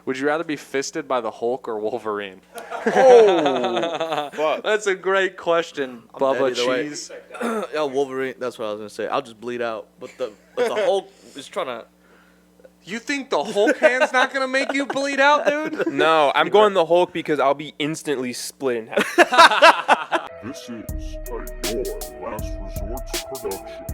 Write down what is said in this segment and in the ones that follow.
Would you rather be fisted by the Hulk or Wolverine? Oh, fuck. That's a great question, Bubba Cheese. Yeah, Wolverine. That's what I was gonna say. I'll just bleed out. But the Hulk is trying to. You think the Hulk hand's not gonna make you bleed out, dude? No, I'm going the Hulk because I'll be instantly split in half. This is a Your Last Resorts production.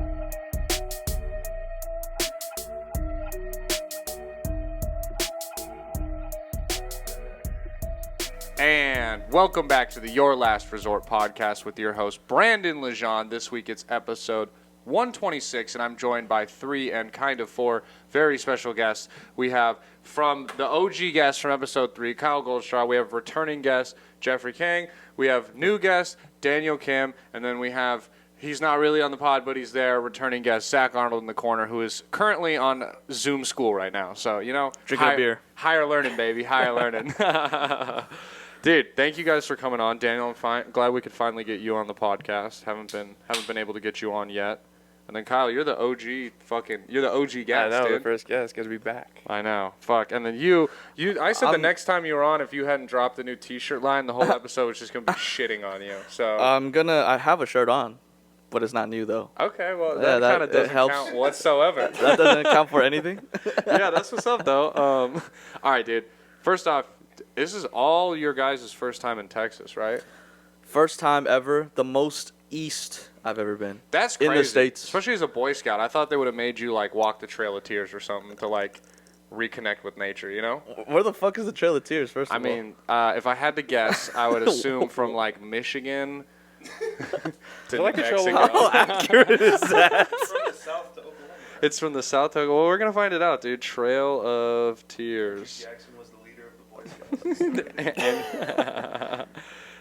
And welcome back to the Your Last Resort podcast with your host, Brandon Lejean. This week it's episode 126, and I'm joined by three and kind of four very special guests. We have from the OG guest from episode 3, Kyle Goldstraw. We have returning guest, Jeffrey Kang. We have new guest, Daniel Kim. And then we have, he's not really on the pod, but he's there, returning guest, Zach Arnold in the corner, who is currently on Zoom school right now. So, you know, Drinking a beer. Higher learning, baby, higher learning. Dude, thank you guys for coming on. Daniel, I'm glad we could finally get you on the podcast. Haven't been able to get you on yet. And then Kyle, you're the OG guest, I know, dude. the first guest, because we back. I know. Fuck. And then I said the next time you were on, if you hadn't dropped the new t-shirt line, the whole episode was just going to be shitting on you. So I have a shirt on, but it's not new though. okay, well, Yeah, that kind of doesn't helps. count whatsoever. That doesn't count for anything. Yeah, that's what's up, though. All right, dude. First off, this is all your guys' first time in Texas, right? First time ever. The most east I've ever been. That's crazy. In the States. Especially as a Boy Scout. I thought they would have made you, like, walk the Trail of Tears or something to, like, reconnect with nature, you know? Where the fuck is the Trail of Tears, first of all? I mean, if I had to guess, I would assume from, like, Michigan to like the Trail of Mexico. How accurate is that? From the south to Oklahoma. It's from the south to Well, we're going to find it out, dude. Trail of Tears. Jackson was the leader of the Boy Scouts.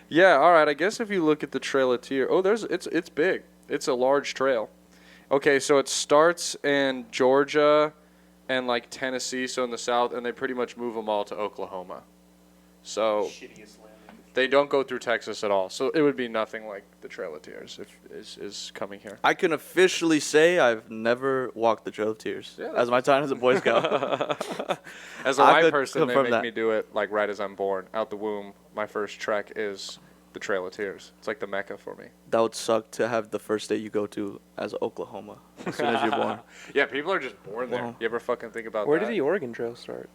Yeah, all right. I guess if you look at the Trail of Tears, it's big. It's a large trail. Okay, so it starts in Georgia and like Tennessee, so in the south, and they pretty much move them all to Oklahoma. So Shittiest land. they don't go through Texas at all. So it would be nothing like the Trail of Tears is coming here. I can officially say I've never walked the Trail of Tears. Yeah, as my time as a Boy Scout. As a I white could person, they confirm make that. me do it like right as I'm born, out the womb. My first trek is the Trail of Tears. It's like the Mecca for me. That would suck to have the first state you go to as Oklahoma as soon as you're born. Yeah, people are just born there. Wow. You ever fucking think about Where that? did the Oregon Trail start?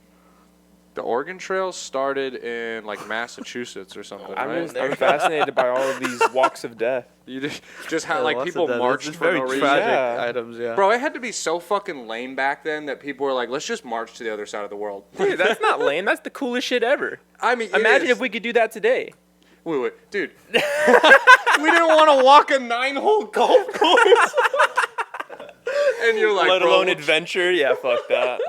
The Oregon Trail started in like Massachusetts or something, I'm right? fascinated by all of these walks of death. You just had Yeah, like lots of people that. marched It's for very no reason. tragic Yeah. items, yeah. Bro, it had to be so fucking lame back then that people were like, let's just march to the other side of the world. Dude, that's not lame. That's the coolest shit ever. I mean, Imagine if we could do that today. Wait, dude. We didn't want to walk a 9-hole golf course. And you're like, Let bro, alone adventure. Yeah, fuck that.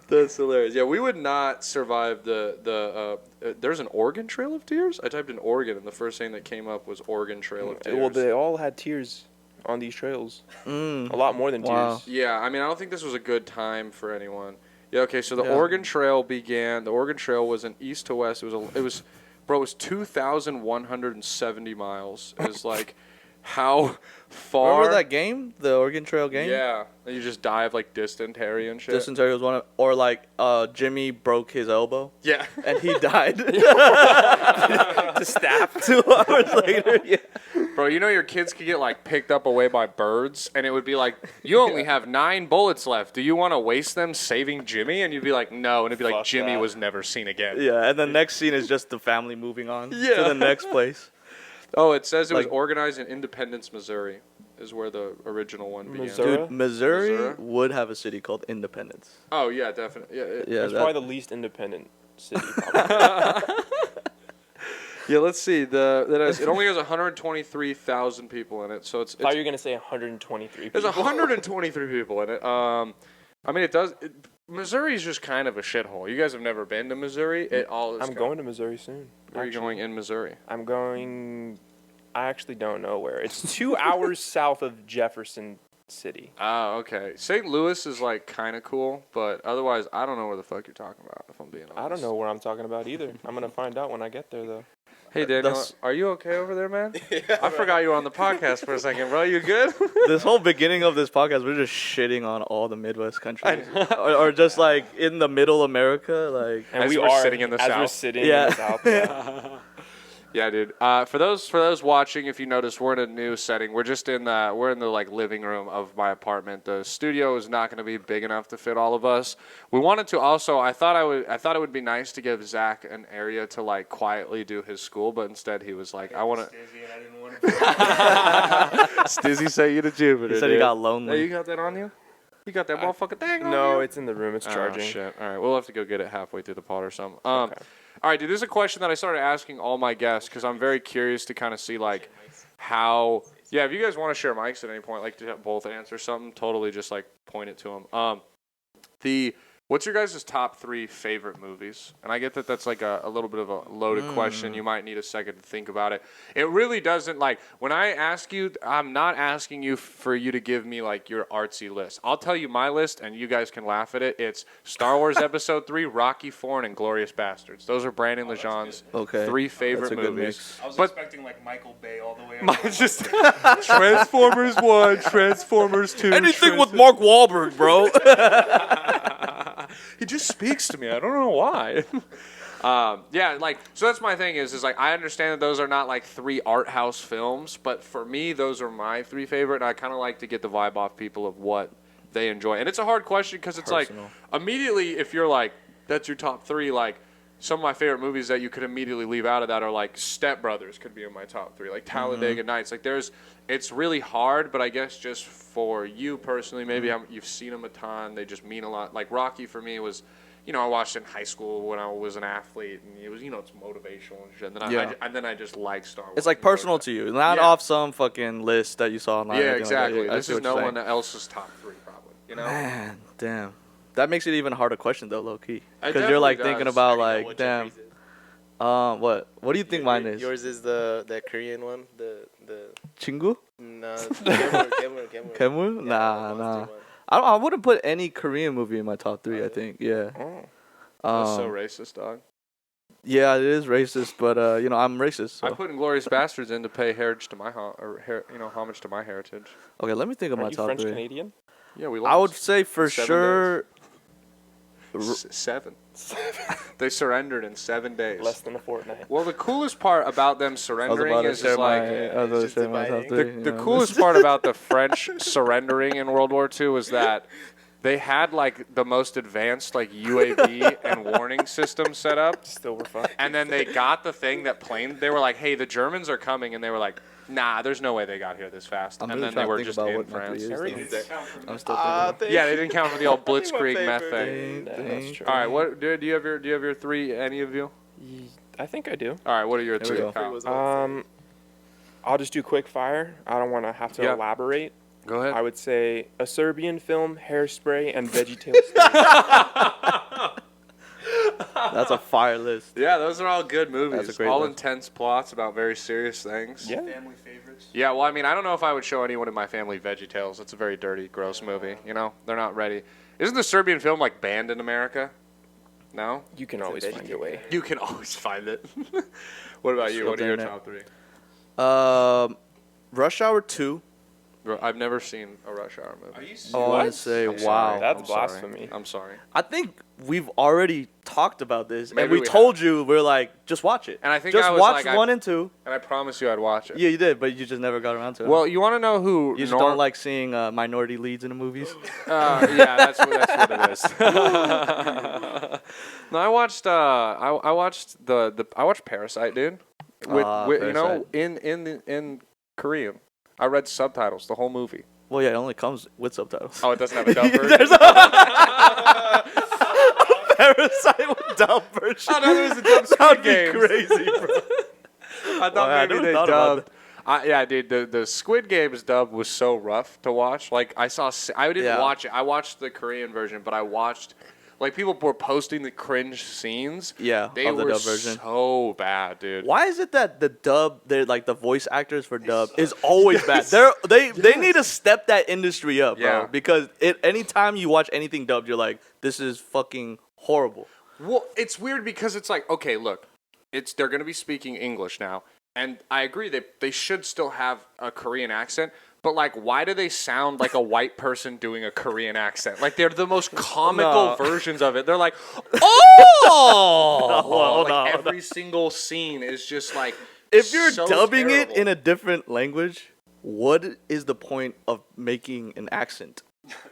That's hilarious. Yeah, we would not survive there's an Oregon Trail of Tears? I typed in Oregon, and the first thing that came up was Oregon Trail of Tears. Well, they all had tears on these trails. A lot more than Wow. tears. Yeah, I mean, I don't think this was a good time for anyone. Yeah, okay, so the Yeah. Oregon Trail was an east to west. It was 2,170 miles. It was like how far. Remember that game? The Oregon Trail game? Yeah, and you just die of like dysentery and shit. Dysentery was one of, or like Jimmy broke his elbow Yeah. and he died To staff. 2 hours later. Yeah. Bro, you know your kids could get like picked up away by birds, and it would be like, you only have 9 bullets left. Do you want to waste them saving Jimmy? And you'd be like, no. And it'd be like, Fuck Jimmy that. was never seen again. Yeah, and the next scene is just the family moving on to Yeah. the next place. Oh, it says it was Like- organized in Independence, Missouri, is where the original one began. Missouri? Dude, Missouri Missouri? would have a city called Independence. Oh yeah, definitely. Yeah, Yeah, It's that- probably the least independent city. Probably. yeah. Let's see. It only has 123,000 people in it, so it's I thought you were gonna say 123 people. there's 123 people in it. I mean, Missouri's just kind of a shithole. You guys have never been to Missouri? I'm going to Missouri soon. Where are you going in Missouri? I'm going. I actually don't know where. It's 2 hours south of Jefferson City. Oh, okay. St. Louis is like kind of cool, but otherwise, I don't know where the fuck you're talking about. If I'm being honest. I don't know where I'm talking about either. I'm gonna find out when I get there, though. Hey Daniel, That's- are you okay over there, man? I forgot you were on the podcast for a second, bro. You good? This whole beginning of this podcast, we're just shitting on all the Midwest countries, or just like in the middle America, like. And As we we're are sitting in the as we're South. sitting Yeah. in the South. Yeah. Yeah, dude. For those watching, if you notice, we're in a new setting. We're just in the like living room of my apartment. The studio is not going to be big enough to fit all of us. We wanted to also. I thought it would be nice to give Zach an area to like quietly do his school, but instead he was like, I want to. Stizzy sent you to Jupiter. He said he dude. got lonely. Hey, you got that on you? You got that motherfucking thing on No, you? it's in the room. It's charging. Oh, shit. All right, we'll have to go get it halfway through the pod or something. All Okay. right, dude, this is a question that I started asking all my guests because I'm very curious to kind of see, like, how... Yeah, if you guys want to share mics at any point, like, to both answer something, totally just, like, point it to them. What's your guys' top 3 favorite movies? And I get that that's like a little bit of a loaded question. You might need a second to think about it. It really doesn't, like, when I ask you, I'm not asking you for you to give me, like, your artsy list. I'll tell you my list, and you guys can laugh at it. It's Star Wars Episode 3, Rocky IV, and Inglourious Bastards. Those are Brandon Lejean's Okay. 3 favorite That's a good movies. mix. I was But- expecting like Michael Bay all the way. Mine's just Transformers 1, Transformers 2. Anything with Mark Wahlberg, bro. He just speaks to me. I don't know why. Yeah, like, so that's my thing is like, I understand that those are not like 3 art house films, but for me, those are my 3 favorite, and I kind of like to get the vibe off people of what they enjoy. And it's a hard question because it's Personal. like, immediately, if you're like, that's your top 3, like, some of my favorite movies that you could immediately leave out of that are like Step Brothers could be in my top 3, like Talladega Nights. Like, it's really hard, but I guess just for you personally, maybe you've seen them a ton. They just mean a lot. Like Rocky for me was, I watched it in high school when I was an athlete, and it was, it's motivational and shit. And then, Yeah. and then I just like Star Wars. It's like personal to you, not Yeah. off some fucking list that you saw online. or Yeah, anything like that. exactly. I This see is what you're no saying. one else's top 3, probably. Man, damn. That makes it even harder question though, low key. It Because you're like definitely thinking does. about I know like, what damn. Jeffrey's is. What do you think mine is? Yours is the Korean one. The Chingu? no, Kemur. Kemur? Nah. I wouldn't put any Korean movie in my top 3. I think. Yeah. Oh. That's so Um, racist, dog. yeah, it is racist, but I'm racist. So. I put Inglourious Bastards in to pay homage to my homage to my heritage. Okay, let me think of my Aren't you top French 3. Canadian? Yeah, we. I would say for 7 sure. 7. They surrendered in 7 days. Less than a fortnight. Well, the coolest part about them I was surrendering about to is share my. like I was about to just share my top dividing. 3. the coolest part about the French surrendering in World War II was that they had like the most advanced like UAV and warning system set up, Still we're fine. and then they got the thing that plane. They were like, "Hey, the Germans are coming," and they were like, "Nah, there's no way they got here this fast." I'm and really then they trying to were think just about in what my France. 3 is. Everything. I'm still thinking. Yeah, they didn't count for the old Blitzkrieg my meth favorite. thing. Yeah, Dang. that's true. All right, what do you have your 3? Any of you? I think I do. All right, what are your There we 2? go. Kyle? I'll just do quick fire. I don't want to have to Yeah. elaborate. Go ahead. I would say a Serbian film, Hairspray, and VeggieTales. That's a fire list. Yeah, those are all good movies. That's a great all list. intense plots about very serious things. Yeah. Family favorites. Yeah, well, I mean, I don't know if I would show anyone in my family VeggieTales. It's a very dirty, gross movie. They're not ready. Isn't the Serbian film like banned in America? No? You can always find a way. You can always find it. What about you? Still What are your doing it. top 3? Rush Hour 2. I've never seen a Rush Hour movie. Are you serious? Oh, I say, I'm wow. sorry. That's I'm sorry. blasphemy. I'm sorry. I think we've already talked about this, Maybe and we we told you we're like, just watch it. And I think just I was watch like, 1 and 2. And I promise you I'd watch it. Yeah, you did, but you just never got around to it. Well, you want to know who you just don't like seeing minority leads in the movies. Yeah, that's what it is. No, I watched I watched Parasite, dude. With Parasite. in Korean. I read subtitles the whole movie. Well, yeah, it only comes with subtitles. Oh, it doesn't have a dub version. Parasite with dub version. Oh, no, there was a dub Squid That'd be Games. crazy, bro. I thought Well, I maybe never they thought about dubbed. Yeah, dude, the Squid Games dub was so rough to watch. Like I didn't Yeah. watch it. I watched the Korean version, but I watched. Like people were posting the cringe scenes. Yeah, they of the were dub version. so bad, dude. Why is it that the dub, they're like the voice actors for dub, is always bad? They need to step that industry up, Yeah. bro. Because anytime you watch anything dubbed, you're like, this is fucking horrible. Well, it's weird because it's like, okay, look, they're going to be speaking English now, and I agree that they should still have a Korean accent. But like, why do they sound like a white person doing a Korean accent? Like they're the most comical versions of it. They're like, oh, like every single scene is just like. If you're so dubbing terrible. it in a different language, what is the point of making an accent?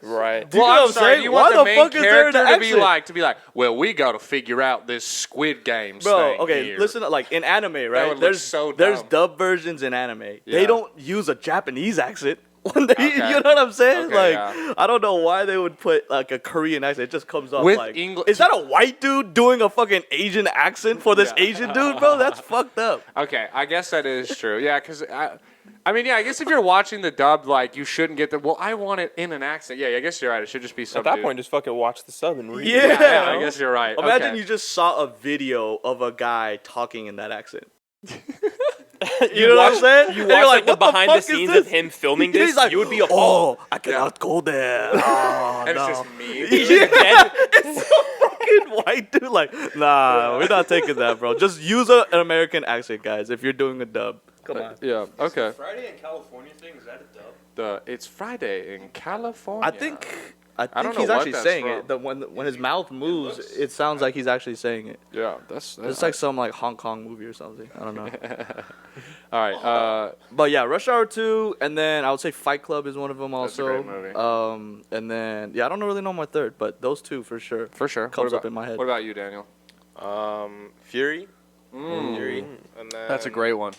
Right. Do you know what I'm saying? You want Why the the main fuck is there an character to accent? be like, well, we got to figure out this Squid Games Bro, thing okay, here. listen, like in anime, right? would look There's so there's dumb. dub versions in anime. Yeah. They don't use a Japanese accent. When they, Okay. You know what I'm saying? Okay, like, yeah. I don't know why they would put like a Korean accent. It just comes off With like, Engli- is that a white dude doing a fucking Asian accent for this Asian dude, bro? That's fucked up. Okay, I guess that is true. Yeah, because I mean, yeah, I guess if you're watching the dub, like, you shouldn't get the. Well, I want it in an accent. Yeah, I guess you're right. It should just be At subdued. that point, just fucking watch the sub and read. Yeah. it. yeah, I guess you're right. Imagine Okay. you just saw a video of a guy talking in that accent. You know what I'm watch- saying? You And you're watch like, like the what the behind the fuck is scenes this? of him filming He's this. like, You would be appalled. oh, I cannot go there. Oh, And no. it's just me. Yeah, it's some fucking white dude. Like, nah, we're not taking that, bro. Just use an American accent, guys, if you're doing a dub. Come on. Yeah, okay. Friday in California thing, is that a dub? It's Friday in California. I think don't know he's what actually that's saying from. it. When his mouth moves, it sounds like he's actually saying it. Yeah, that's It's like some like Hong Kong movie or something. I don't know. all right. But yeah, Rush Hour 2, and then I would say Fight Club is one of them That's a also. great movie. And then yeah, I don't really know my third, but those two for sure. For sure. Comes What up in my head. What about you, Daniel? Fury. Mm. Fury. And then, That's a great one.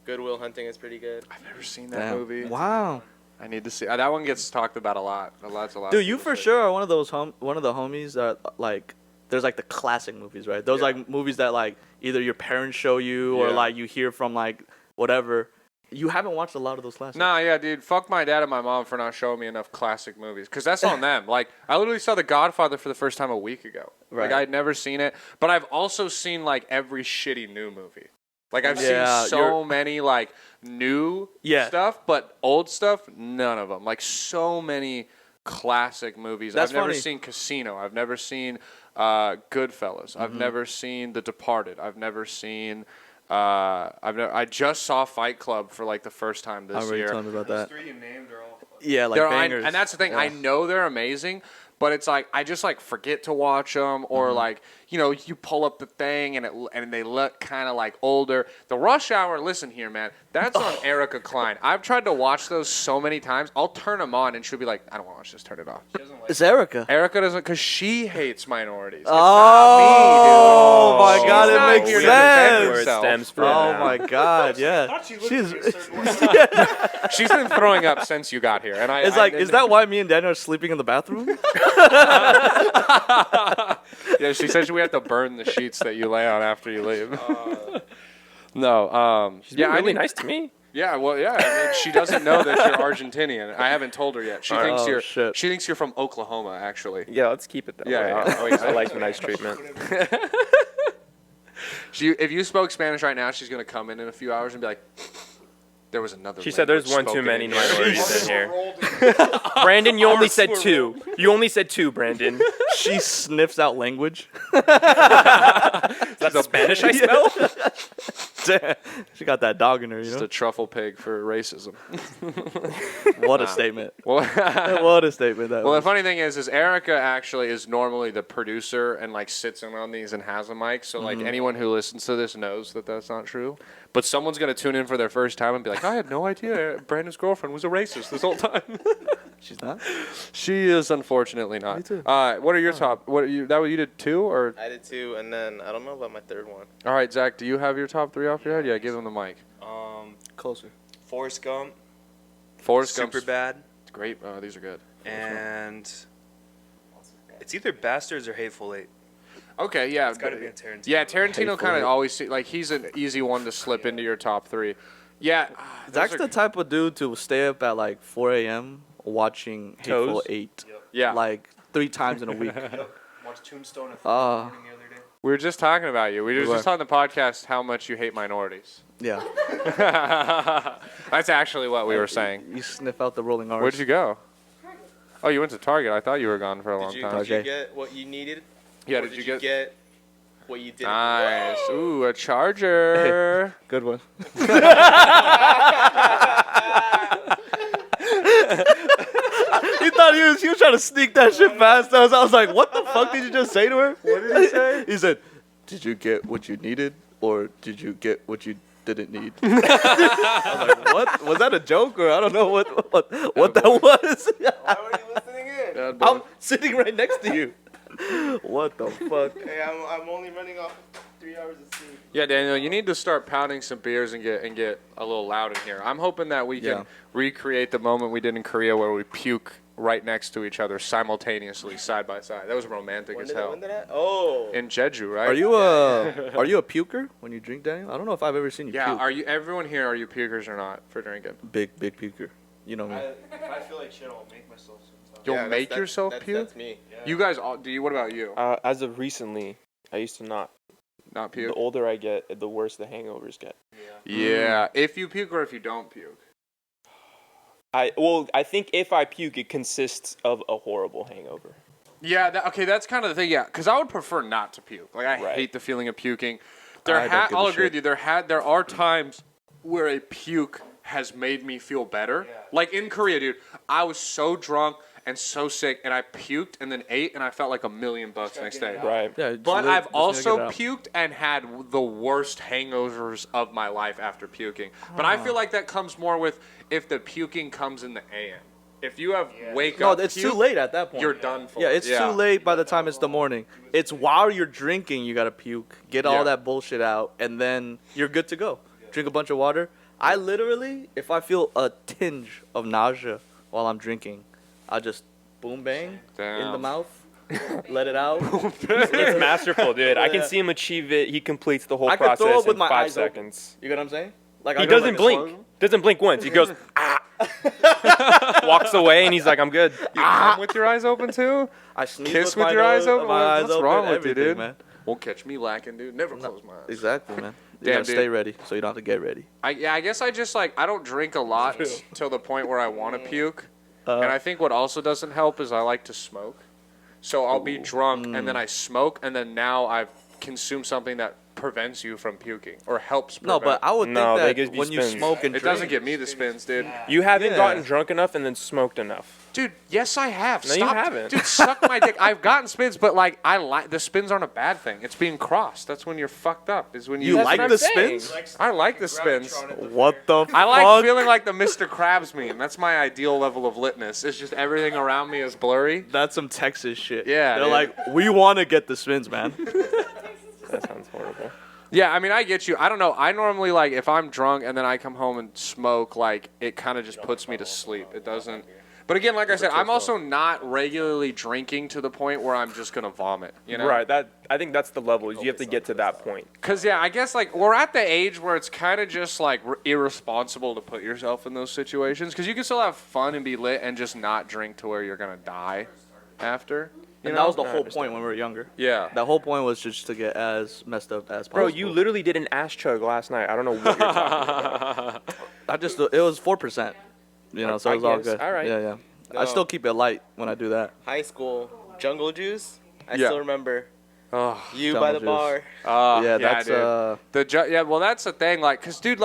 Good Will Hunting is pretty good. I've never seen that Damn. movie. Wow. I need to see. That one gets talked about a lot. That's a lot. Dude, you for sure are one of those one of the homies that like there's like the classic movies, right? Those like movies that like either your parents show you or Yeah. like you hear from like whatever. You haven't watched a lot of those classics. Nah, yeah, dude. Fuck my dad and my mom for not showing me enough classic movies. Because that's on them. Like, I literally saw The Godfather for the first time a week ago. Like, Right. I'd never seen it. But I've also seen, like, every shitty new movie. Like, I've Yeah, seen so many, like, new stuff, but old stuff, none of them. Like, so many classic movies. That's I've never funny. seen Casino. I've never seen Goodfellas. I've never seen The Departed. I've never seen... I just saw Fight Club for like the first time I this remember you year. telling me about that. Three you named are all Yeah, like They're- bangers. and that's the thing. I Yeah. know they're amazing, but it's like I just like forget to watch them, or Mm-hmm. like you pull up the thing and they look kind of like older. The Rush Hour. Listen here, man. That's on Erica Klein. I've tried to watch those so many times. I'll turn them on and she'll be like, I don't want to watch this. Turn it off. It's Erica. Erica doesn't, because she hates minorities. It's Oh not me, dude. my God, She's it not makes here to defend sense. Where it herself. stems from. Oh my God, yeah. She's been throwing up since you got here, and It's like, is that why me and Daniel are sleeping in the bathroom? Yeah, she said we have to burn the sheets that you lay on after you leave. No, She's yeah, been I really mean, nice to me. yeah, well, yeah. I mean, she doesn't know that you're Argentinian. I haven't told her yet. She thinks Oh, you're. shit. She thinks you're from Oklahoma, actually. Yeah, let's keep it that Yeah, way. yeah. I like the nice treatment. If you spoke Spanish right now, she's gonna come in a few hours and be like, "There was another." She said there's language one too spoken many in here." minorities in here. Brandon, you only said two. You only said two, Brandon. She sniffs out language. That's the Spanish I smell? She got that dog in her, you Just know? a truffle pig for racism. What a statement. Well, What a statement that well, the was. funny thing is Erica actually is normally the producer and like sits in on these and has a mic. So like anyone who listens to this knows that that's not true. But someone's gonna tune in for their first time and be like, "I had no idea Brandon's girlfriend was a racist this whole time." She's not? She is unfortunately not. Me too. What are your top? What are you? That you did two or? I did two, and then I don't know about my third one. All right, Zach. Do you have your top three off your head? Yeah, give him the mic. Closer. Forrest Gump, Forrest Gump's Superbad, great. These are good. and it's either Bastards or Hateful Eight. Okay, yeah. It's got to be a Tarantino. Yeah, Tarantino Hateful kind Eight. of always like he's an easy one to slip into your top three. Yeah, Zach's those the are- type of dude to stay up at like 4 a.m. watching Hateful Toes? Eight. yeah. Like 3 times in a week. Watched Tombstone at Ah. 4 in the morning the other day. We were just talking about you. We were We just were. on the podcast how much you hate minorities. Yeah. That's actually what we were saying. You sniff out the rolling R's. Where'd you go? Oh, you went to Target. I thought you were gone for a long Did time. you Okay. get what you needed? Yeah, Or did you get? what you did. Nice. Ooh, a charger. Good one. He thought he was trying to sneak that shit past us. I was like, what the fuck did you just say to her? What did he say? He said, did you get what you needed or did you get what you didn't need? I was like, what? Was that a joke or I don't know what that was? Why were you listening in? I'm sitting right next to you. What the fuck? Hey, I'm only running off 3 hours of sleep. Yeah, Daniel, you need to start pounding some beers and get a little loud in here. I'm hoping that we can recreate the moment we did in Korea where we puke right next to each other simultaneously, side by side. That was romantic as hell. When did I? Oh. In Jeju, right? Are you a puker when you drink, Daniel? I don't know if I've ever seen you Yeah. puke. Are you? Everyone here, are you pukers or not for drinking? Big puker. You know me. If I feel like shit, I'll make myself sometimes. You'll Yeah, make yourself puke. That's me. You guys, all, do you? What about you? As of recently, I used to not. Not The puke. older I get, the worse the hangovers get. Yeah. If you puke or if you don't puke. I think if I puke, it consists of a horrible hangover. Yeah. Okay. That's kind of the thing. Yeah. Because I would prefer not to puke. Like I Right. hate the feeling of puking. I don't give a I'll agree shit. with you. There are times where a puke has made me feel better. Like in Korea, dude, I was so drunk and so sick, and I puked and then ate, and I felt like $1 million next day. Right. Yeah, But I've just also get it out. puked and had the worst hangovers of my life after puking. But I feel like that comes more with if the puking comes in the AM. If you have wake No, up it's puke, too late at that point. you're done for. Yeah, it's too late by the time it's the morning. It's while you're drinking, you gotta puke, get Yeah. all that bullshit out, and then you're good to go. Drink a bunch of water. I literally, if I feel a tinge of nausea while I'm drinking, I just boom bang in the Damn. mouth, let it out. It's masterful, dude. I can Yeah. see him achieve it. He completes the whole I could process throw up with in my 5 eyes open. seconds. You get what I'm saying? Like He I go doesn't like this. blink. Doesn't blink once. He goes, walks away, and he's like, I'm good. You come with your eyes open too? I sneeze Kiss with with my your eyes nose- open? my eyes What's open, wrong with you, everything, dude? man. Won't catch me lacking, dude. Never close my eyes. Exactly, man. You Damn, gotta dude. stay ready, so you don't have to get ready. I guess I just I don't drink a lot till the point where I want to puke. And I think what also doesn't help is I like to smoke. So I'll be drunk and then I smoke and then now I've consumed something that prevents you from puking or helps prevent. No, but I would No, think they that give you when you spins. smoke and it drink, doesn't get me the spins, dude. You haven't Yeah. gotten drunk enough and then smoked enough. Dude, yes I have. No, you Stop. haven't. Dude, suck my dick. I've gotten spins, but I like the spins aren't a bad thing. It's being crossed. That's when you're fucked up. Is when you You like what the I'm saying. spins? I like the spins. What the I like fuck? feeling like the Mr. Krabs meme. That's my ideal level of litness. It's just everything around me is blurry. That's some Texas shit. Yeah, They're dude. like, we want to get the spins, man. That sounds horrible. Yeah, I mean, I get you. I don't know. I normally, if I'm drunk and then I come home and smoke, it kind of just puts me to sleep. It doesn't. But again, like I said, I'm also not regularly drinking to the point where I'm just going to vomit, you know? Right. I think that's the level. You have to get to that point. Because, yeah, I guess, we're at the age where it's kind of just, irresponsible to put yourself in those situations. Because you can still have fun and be lit and just not drink to where you're going to die after. And that was the whole point when we were younger. Yeah. The whole point was just to get as messed up as possible. Bro, you literally did an ass chug last night. I don't know what you're talking about. it was 4%. You know, so I it was all guess. good. All right. Yeah. I No. still keep it light when I do that. High school jungle juice. I Yeah. still remember Oh, you Jungle by the juice. bar. Yeah, that's dude. Well, that's the thing. Because, dude,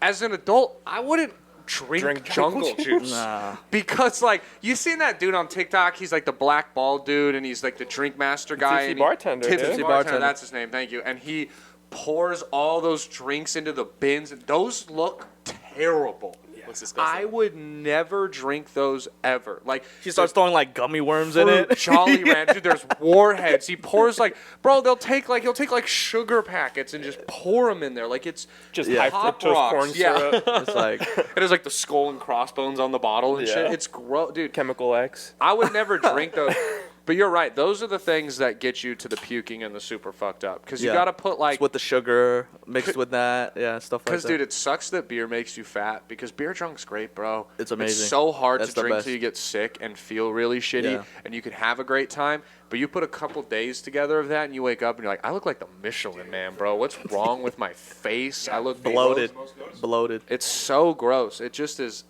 as an adult, I wouldn't drink jungle juice. nah. Because, you seen that dude on TikTok? He's the black bald dude, and he's the drink master guy. Tipsy and he- bartender, Tipsy dude. bartender. That's his name. Thank you. And he pours all those drinks into the bins. And those look terrible. Looks disgusting. I would never drink those ever. He starts throwing gummy worms in it. Jolly Rancher. Dude, there's warheads. He pours bro. He'll take sugar packets and just pour them in there. It's Just Yeah. high Pop fructose rocks. corn Yeah. syrup, It's like, it is the skull and crossbones on the bottle and Yeah. shit. It's gross, dude. Chemical X. I would never drink those. But you're right. Those are the things that get you to the puking and the super fucked up. Because you Yeah. got to put it's with the sugar mixed with that. Yeah, stuff like that. Because, dude, it sucks that beer makes you fat because beer drunk's great, bro. It's amazing. It's so hard That's to the drink best. till you get sick and feel really shitty, Yeah. and you can have a great time. But you put a couple days together of that, and you wake up and you're like, I look like the Michelin Man, bro. What's wrong with my face? I look bloated. Bloated. It's so gross. It just is.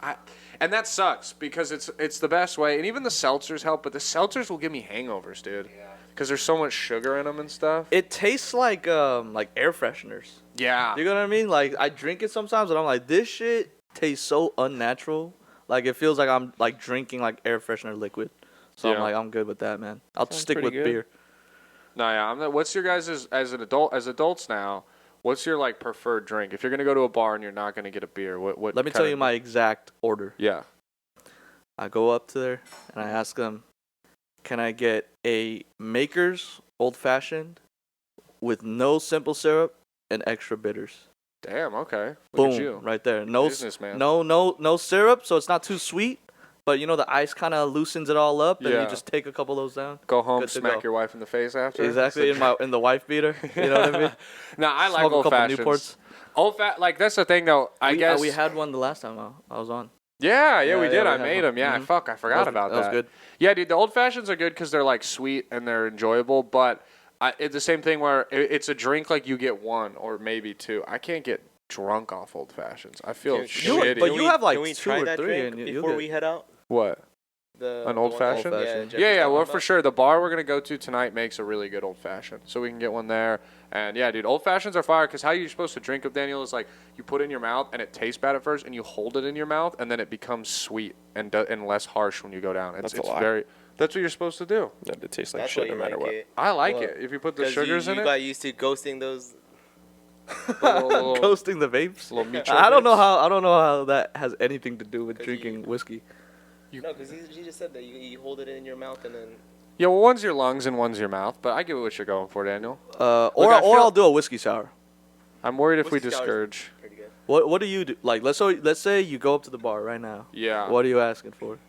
And that sucks because it's the best way. And even the seltzers help, but the seltzers will give me hangovers, dude. because there's so much sugar in them and stuff. It tastes like air fresheners. Yeah. You know what I mean? Like I drink it sometimes, and I'm like, this shit tastes so unnatural. Like it feels like I'm like drinking like air freshener liquid. So Yeah. I'm like, I'm good with that, man. I'll Sounds stick with pretty good. beer. No, yeah. What's your guys' as an adult, as adults now? What's your like preferred drink? If you're gonna go to a bar and you're not gonna get a beer, what? Let me tell you my exact order. Yeah. I go up to there and I ask them, can I get a Maker's Old Fashioned with no simple syrup and extra bitters? Damn. Okay. Look at you. Boom, right there. No, Businessman. no syrup, so it's not too sweet. But you know the ice kind of loosens it all up, and Yeah. you just take a couple of those down. Go home, Good to smack go. your wife in the face after. Exactly in the wife beater. You know what I mean? No, I like Smoke a old couple fashions. Newports. Like that's the thing though. I guess we had one the last time I was on. Yeah, Yeah, we yeah, did. we I had made one. them. Yeah, Mhm. fuck, I forgot about that. That was good. Yeah, dude, the old fashions are good because they're like sweet and they're enjoyable. But it's the same thing where it's a drink like you get one or maybe two. I can't get drunk off old fashions. I feel Can- shitty. but you have like can we 2 try or that 3 drink and you'll before get- we head out? What? The An the old one that- fashioned? Old-fashioned. Jeff Yeah, was yeah. talking Well, about? for sure, the bar we're gonna go to tonight makes a really good old fashioned, so we can get one there. And yeah, dude, old fashions are fire because how you're supposed to drink them, Daniel, is like you put it in your mouth and it tastes bad at first, and you hold it in your mouth, and then it becomes sweet and less harsh when you go down. That's a It's lie. very. That's what you're supposed to do. That it tastes like That's shit why no you matter like what. it. I like Well, it if you put the 'Cause sugars you in it. got used to ghosting those. little- Ghosting the vapes. little mutual I don't know vapes. how that has anything to do with 'Cause drinking whiskey. No, because he just said that you hold it in your mouth and then. Yeah, well, one's your lungs and one's your mouth, but I get what you're going for, Daniel. Or I feel- I'll do a whiskey sour. I'm worried if we Whiskey sour's discourage. Pretty good. What do you do? Like let's say you go up to the bar right now. Yeah. What are you asking for?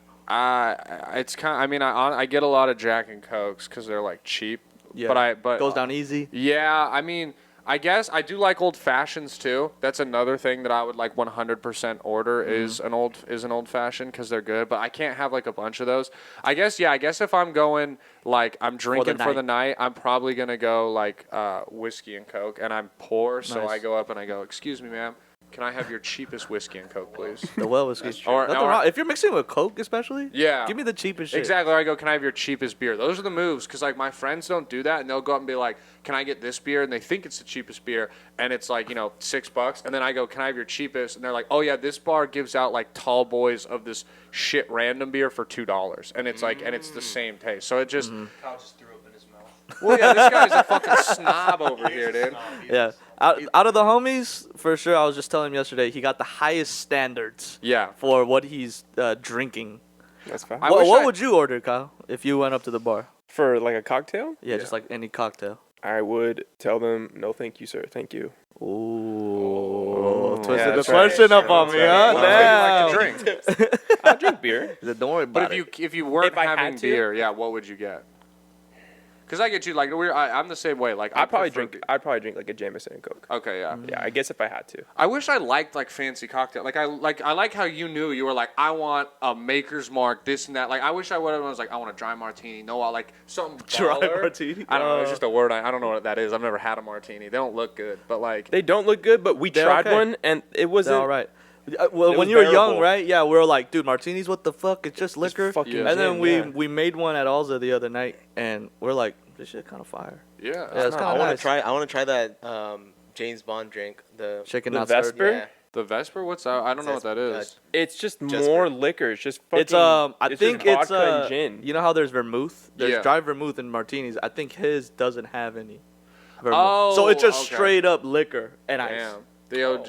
It's kind. I mean, I get a lot of Jack and Cokes because they're like cheap. Yeah. But Goes down easy. Yeah, I mean, I guess I do like old fashions too. That's another thing that I would like 100% order is an old fashioned because they're good. But I can't have like a bunch of those. I guess if I'm going like I'm drinking for the night, I'm probably gonna go like whiskey and Coke, and I'm poor, so Nice. I go up and I go, "Excuse me, ma'am, can I have your cheapest whiskey and Coke, please?" The well whiskey. Or- Nothing or- wrong. If you're mixing with Coke, especially. Yeah. Give me the cheapest shit. Exactly. Or I go, "Can I have your cheapest beer?" Those are the moves because like my friends don't do that, and they'll go up and be like, "Can I get this beer?" And they think it's the cheapest beer, and it's like $6. And then I go, "Can I have your cheapest?" And they're like, "Oh yeah, this bar gives out like tall boys of this shit random beer for $2." And it's like, and it's the same taste. So it just, Kyle just threw up in his mouth. well, yeah, this guy's a fucking snob over here, dude. Yeah. Out of the homies, for sure. I was just telling him yesterday, he got the highest standards Yeah. for what he's drinking. That's fine. I What, wish what I- would you order, Kyle, if you went up to the bar? For like a cocktail, Yeah, just like any cocktail. I would tell them, no, thank you, sir. Thank you. Ooh, Yeah, twisted the that's right. question up on me, huh? What would you like Damn. to drink? I'll drink beer. He said, don't worry about But it. if you weren't If I had having to? beer, yeah, what would you get? Because I get you like I'm the same way. Like I'd probably prefer drink. I'd probably drink like a Jameson and Coke. Okay, yeah. Yeah, I guess if I had to. I wish I liked like fancy cocktail. I like how you knew you were like I want a Maker's Mark, this and that. Like I wish I would have was like I want a dry martini. No, I like something Dry baller. martini? I don't know. It's just a word. I don't know what that is. I've never had a martini. They don't look good, but like They don't look good, but we They're tried okay. one and it wasn't. All right. Well, It when was you were young, bearable. right? Yeah, we were like, dude, martinis, what the fuck? It's just liquor. fucking Yeah. And then gin, we yeah. we made one at Alza the other night, and we're like, this shit kind of fire. yeah. Yeah, it's I kind of want nice. to try. I want to try that James Bond drink. The Chicken The not served. Vesper? Yeah. The Vesper. What's that? I don't know what that is. It's just Just more for- liquor. It's just fucking. It's I it's think just it's vodka and gin. you know how there's vermouth? There's Yeah. dry vermouth and martinis. I think his doesn't have any vermouth. Oh, so it's just okay. straight up liquor and ice. Damn. The OG.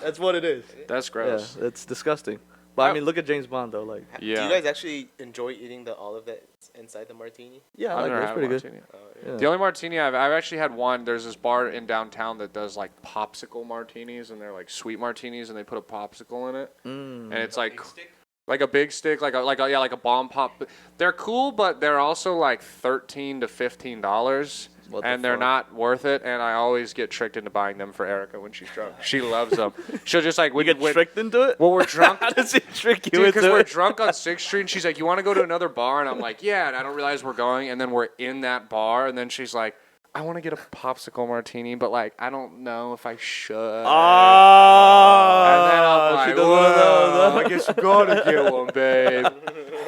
That's what it is. That's Yeah, gross. it's disgusting. But I I- mean, look at James Bond though. Like, Do Yeah. you guys actually enjoy eating the olive that's inside the martini? yeah, I I've like never it. It's had a pretty good. martini. Oh, Yeah. The only martini I've actually had one. There's this bar in downtown that does like popsicle martinis, and they're like sweet martinis, and they put a popsicle in it, and it's like a big stick, like a bomb pop. They're cool, but they're also like $13 to $15, What the and they're fuck? not worth it. And I always get tricked into buying them for Erica when she's drunk. She loves them. She'll just like We get tricked into it. Well, we're drunk. How does he trick you Dude, because into we're it? drunk on 6th Street, and she's like, "You want to go to another bar?" And I'm like, "Yeah." And I don't realize we're going, and then we're in that bar, and then she's like, "I want to get a popsicle martini, but like, I don't know if I should." And then I'm Oh, like, she does one of those, "Well, huh? I guess you gotta get one, babe."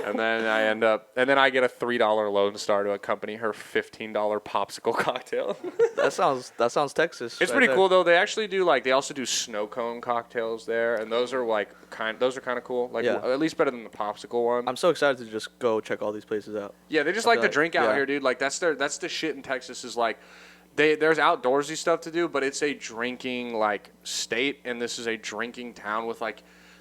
And then I And then I get a $3 Lone Star to accompany her $15 popsicle cocktail. That sounds Texas. It's right pretty there. cool though. They actually do they also do snow cone cocktails there, and those are kind of cool. Like Yeah. at least better than the popsicle one. I'm so excited to just go check all these places out. Yeah, they just I like feel to like- drink out yeah. here, dude. Like that's the shit in Texas is like there's outdoorsy stuff to do, but it's a drinking state, and this is a drinking town with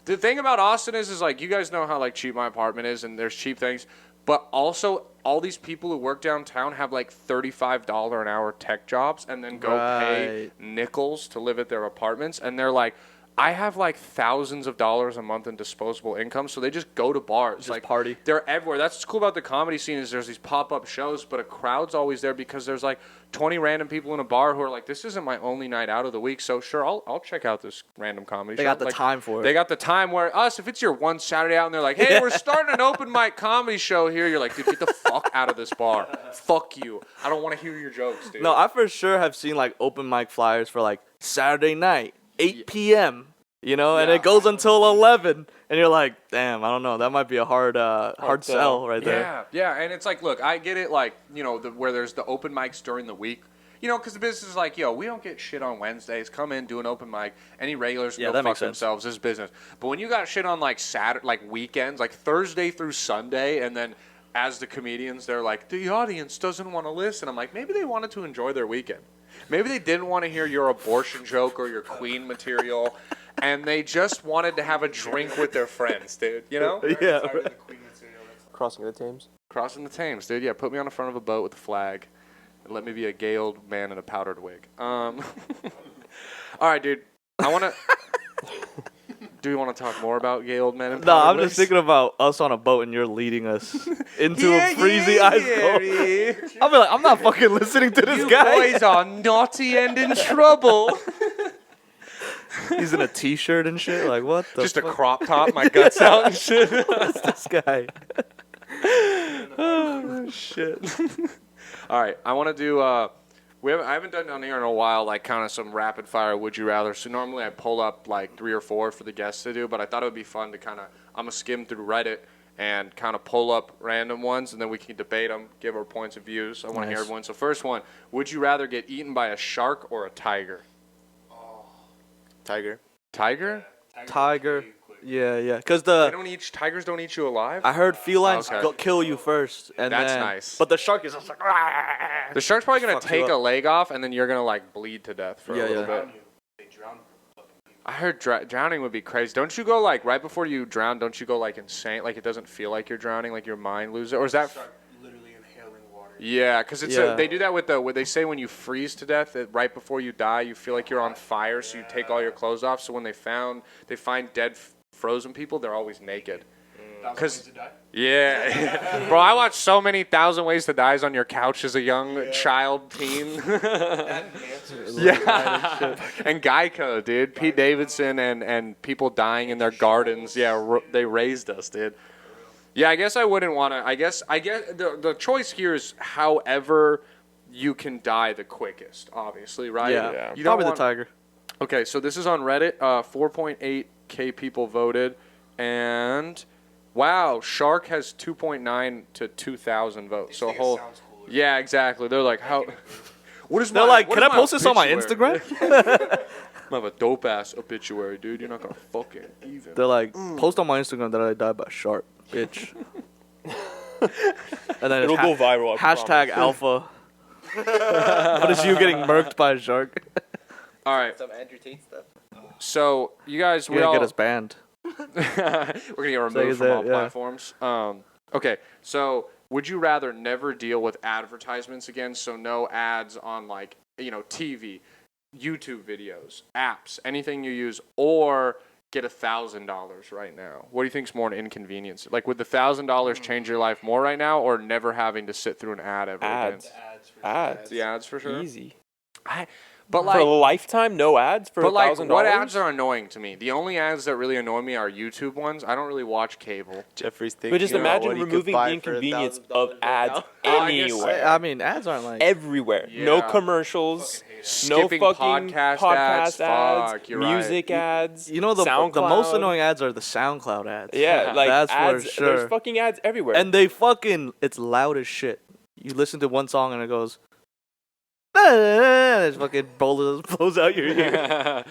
the thing about Austin is like you guys know how cheap my apartment is, and there's cheap things, but also all these people who work downtown have $35 an hour tech jobs, and then go pay Right. nickels to live at their apartments, and they're like. I have thousands of dollars a month in disposable income, so they just go to bars. Just party. They're everywhere. That's what's cool about the comedy scene is there's these pop-up shows, but a crowd's always there because there's 20 random people in a bar who are like, this isn't my only night out of the week, so sure, I'll check out this random comedy They show. got the time for it. They got the time where if it's your one Saturday out and they're like, hey, we're starting an open mic comedy show here, you're like, dude, get the fuck out of this bar. Fuck you. I don't want to hear your jokes, dude. No, I for sure have seen open mic flyers for Saturday night, 8 p.m. And Yeah. it goes until 11, and you're like, damn, I don't know, that might be a hard sell right there. Yeah, and it's look, I get it, where there's the open mics during the week. Because the business is we don't get shit on Wednesdays. Come in, do an open mic. Any regulars can Yeah, go that fuck makes sense. themselves. This is business. But when you got shit on Saturday, weekends, Thursday through Sunday, and then as the comedians, they're like, the audience doesn't want to listen. I'm like, maybe they wanted to enjoy their weekend. Maybe they didn't want to hear your abortion joke or your Queen material, and they just wanted to have a drink with their friends, dude. Yeah. Crossing the Thames. Crossing the Thames, dude. Yeah, put me on the front of a boat with a flag, and let me be a gay old man in a powdered wig. All right, dude. I want to. Do you want to talk more about gay old men in No, powdered I'm wigs? just thinking about us on a boat and you're leading us into a freezing ice cold. I'll be like, I'm not fucking listening to this You guy. boys are naughty and in trouble. He's in a t-shirt and shit. Like, what the Just a crop top, my guts out and shit. fuck's this guy? Oh, shit. All right, I want to do. I haven't done down here in a while, kind of some rapid fire would you rather. So normally I pull up 3 or 4 for the guests to do, but I thought it would be fun to I'm gonna skim through Reddit and kind of pull up random ones, and then we can debate them, give our points of views. I want to hear Nice. everyone. So first one, would you rather get eaten by a shark or a tiger? Tiger. Tiger? Tiger. Yeah. Because Tigers don't eat you alive? I heard felines Okay. kill you first, and That's then nice. But the shark is just like, The shark's probably going to fucks you take a up. leg off, and then you're going to bleed to death for a little bit. I heard drowning would be crazy. Don't you go right before you drown? Don't you go insane? It doesn't feel like you're drowning, your mind loses it, or is that? Literally inhaling water. Yeah, because Yeah. they do that with what they say when you freeze to death. That right before you die, you feel like you're on fire, so you take all your clothes off. So when they find dead frozen people, they're always naked. Yeah, bro, I watched so many 1,000 Ways to Die on your couch as a young child teen. Yeah, and Geico, dude, Pete Davidson and people dying in their gardens. Yeah, they raised us, dude. Yeah, I guess I wouldn't want to. I guess the choice here is however you can die the quickest. Obviously, right? yeah. You don't Probably want- the tiger. Okay, so this is on Reddit. 4.8K people voted, and wow, Shark has 2.9 to 2,000 votes. So a whole. Yeah, exactly. They're like, how? What is They're my? like, what can is I post this on my obituary?" Instagram? I have a dope ass obituary, dude. You're not gonna fucking even. They're like, post on my Instagram that I died by a shark, bitch. And then It'll it's go viral. I hashtag alpha. What is you getting murked by a shark? All right, Some Andrew Tate stuff. so you guys, You're gonna get us banned. we're gonna get removed Say from all that, yeah. platforms. Okay, so would you rather never deal with advertisements again? So no ads on TV, YouTube videos, apps, anything you use, or get $1,000 right now? What do you think is more an inconvenience? Would the $1,000 change your life more right now, or never having to sit through an ad ever Ads. again? Ads. The ads for sure. Easy. I But For like, a lifetime, no ads for but like, $1,000. what ads are annoying to me? The only ads that really annoy me are YouTube ones. I don't really watch cable. Jeffrey's thinking. But just about imagine what he could removing buy the for inconvenience $1,000 of right ads now. I guess- anywhere. I mean, ads aren't like. Everywhere. No Yeah. commercials. No Skipping fucking podcast podcast ads. Fuck, you're music right. ads. You know, the SoundCloud. most annoying ads are the SoundCloud ads. Yeah, like That's for ads. sure. There's fucking ads everywhere. And they fucking, it's loud as shit. You listen to one song and it goes, it fucking blows out your ear.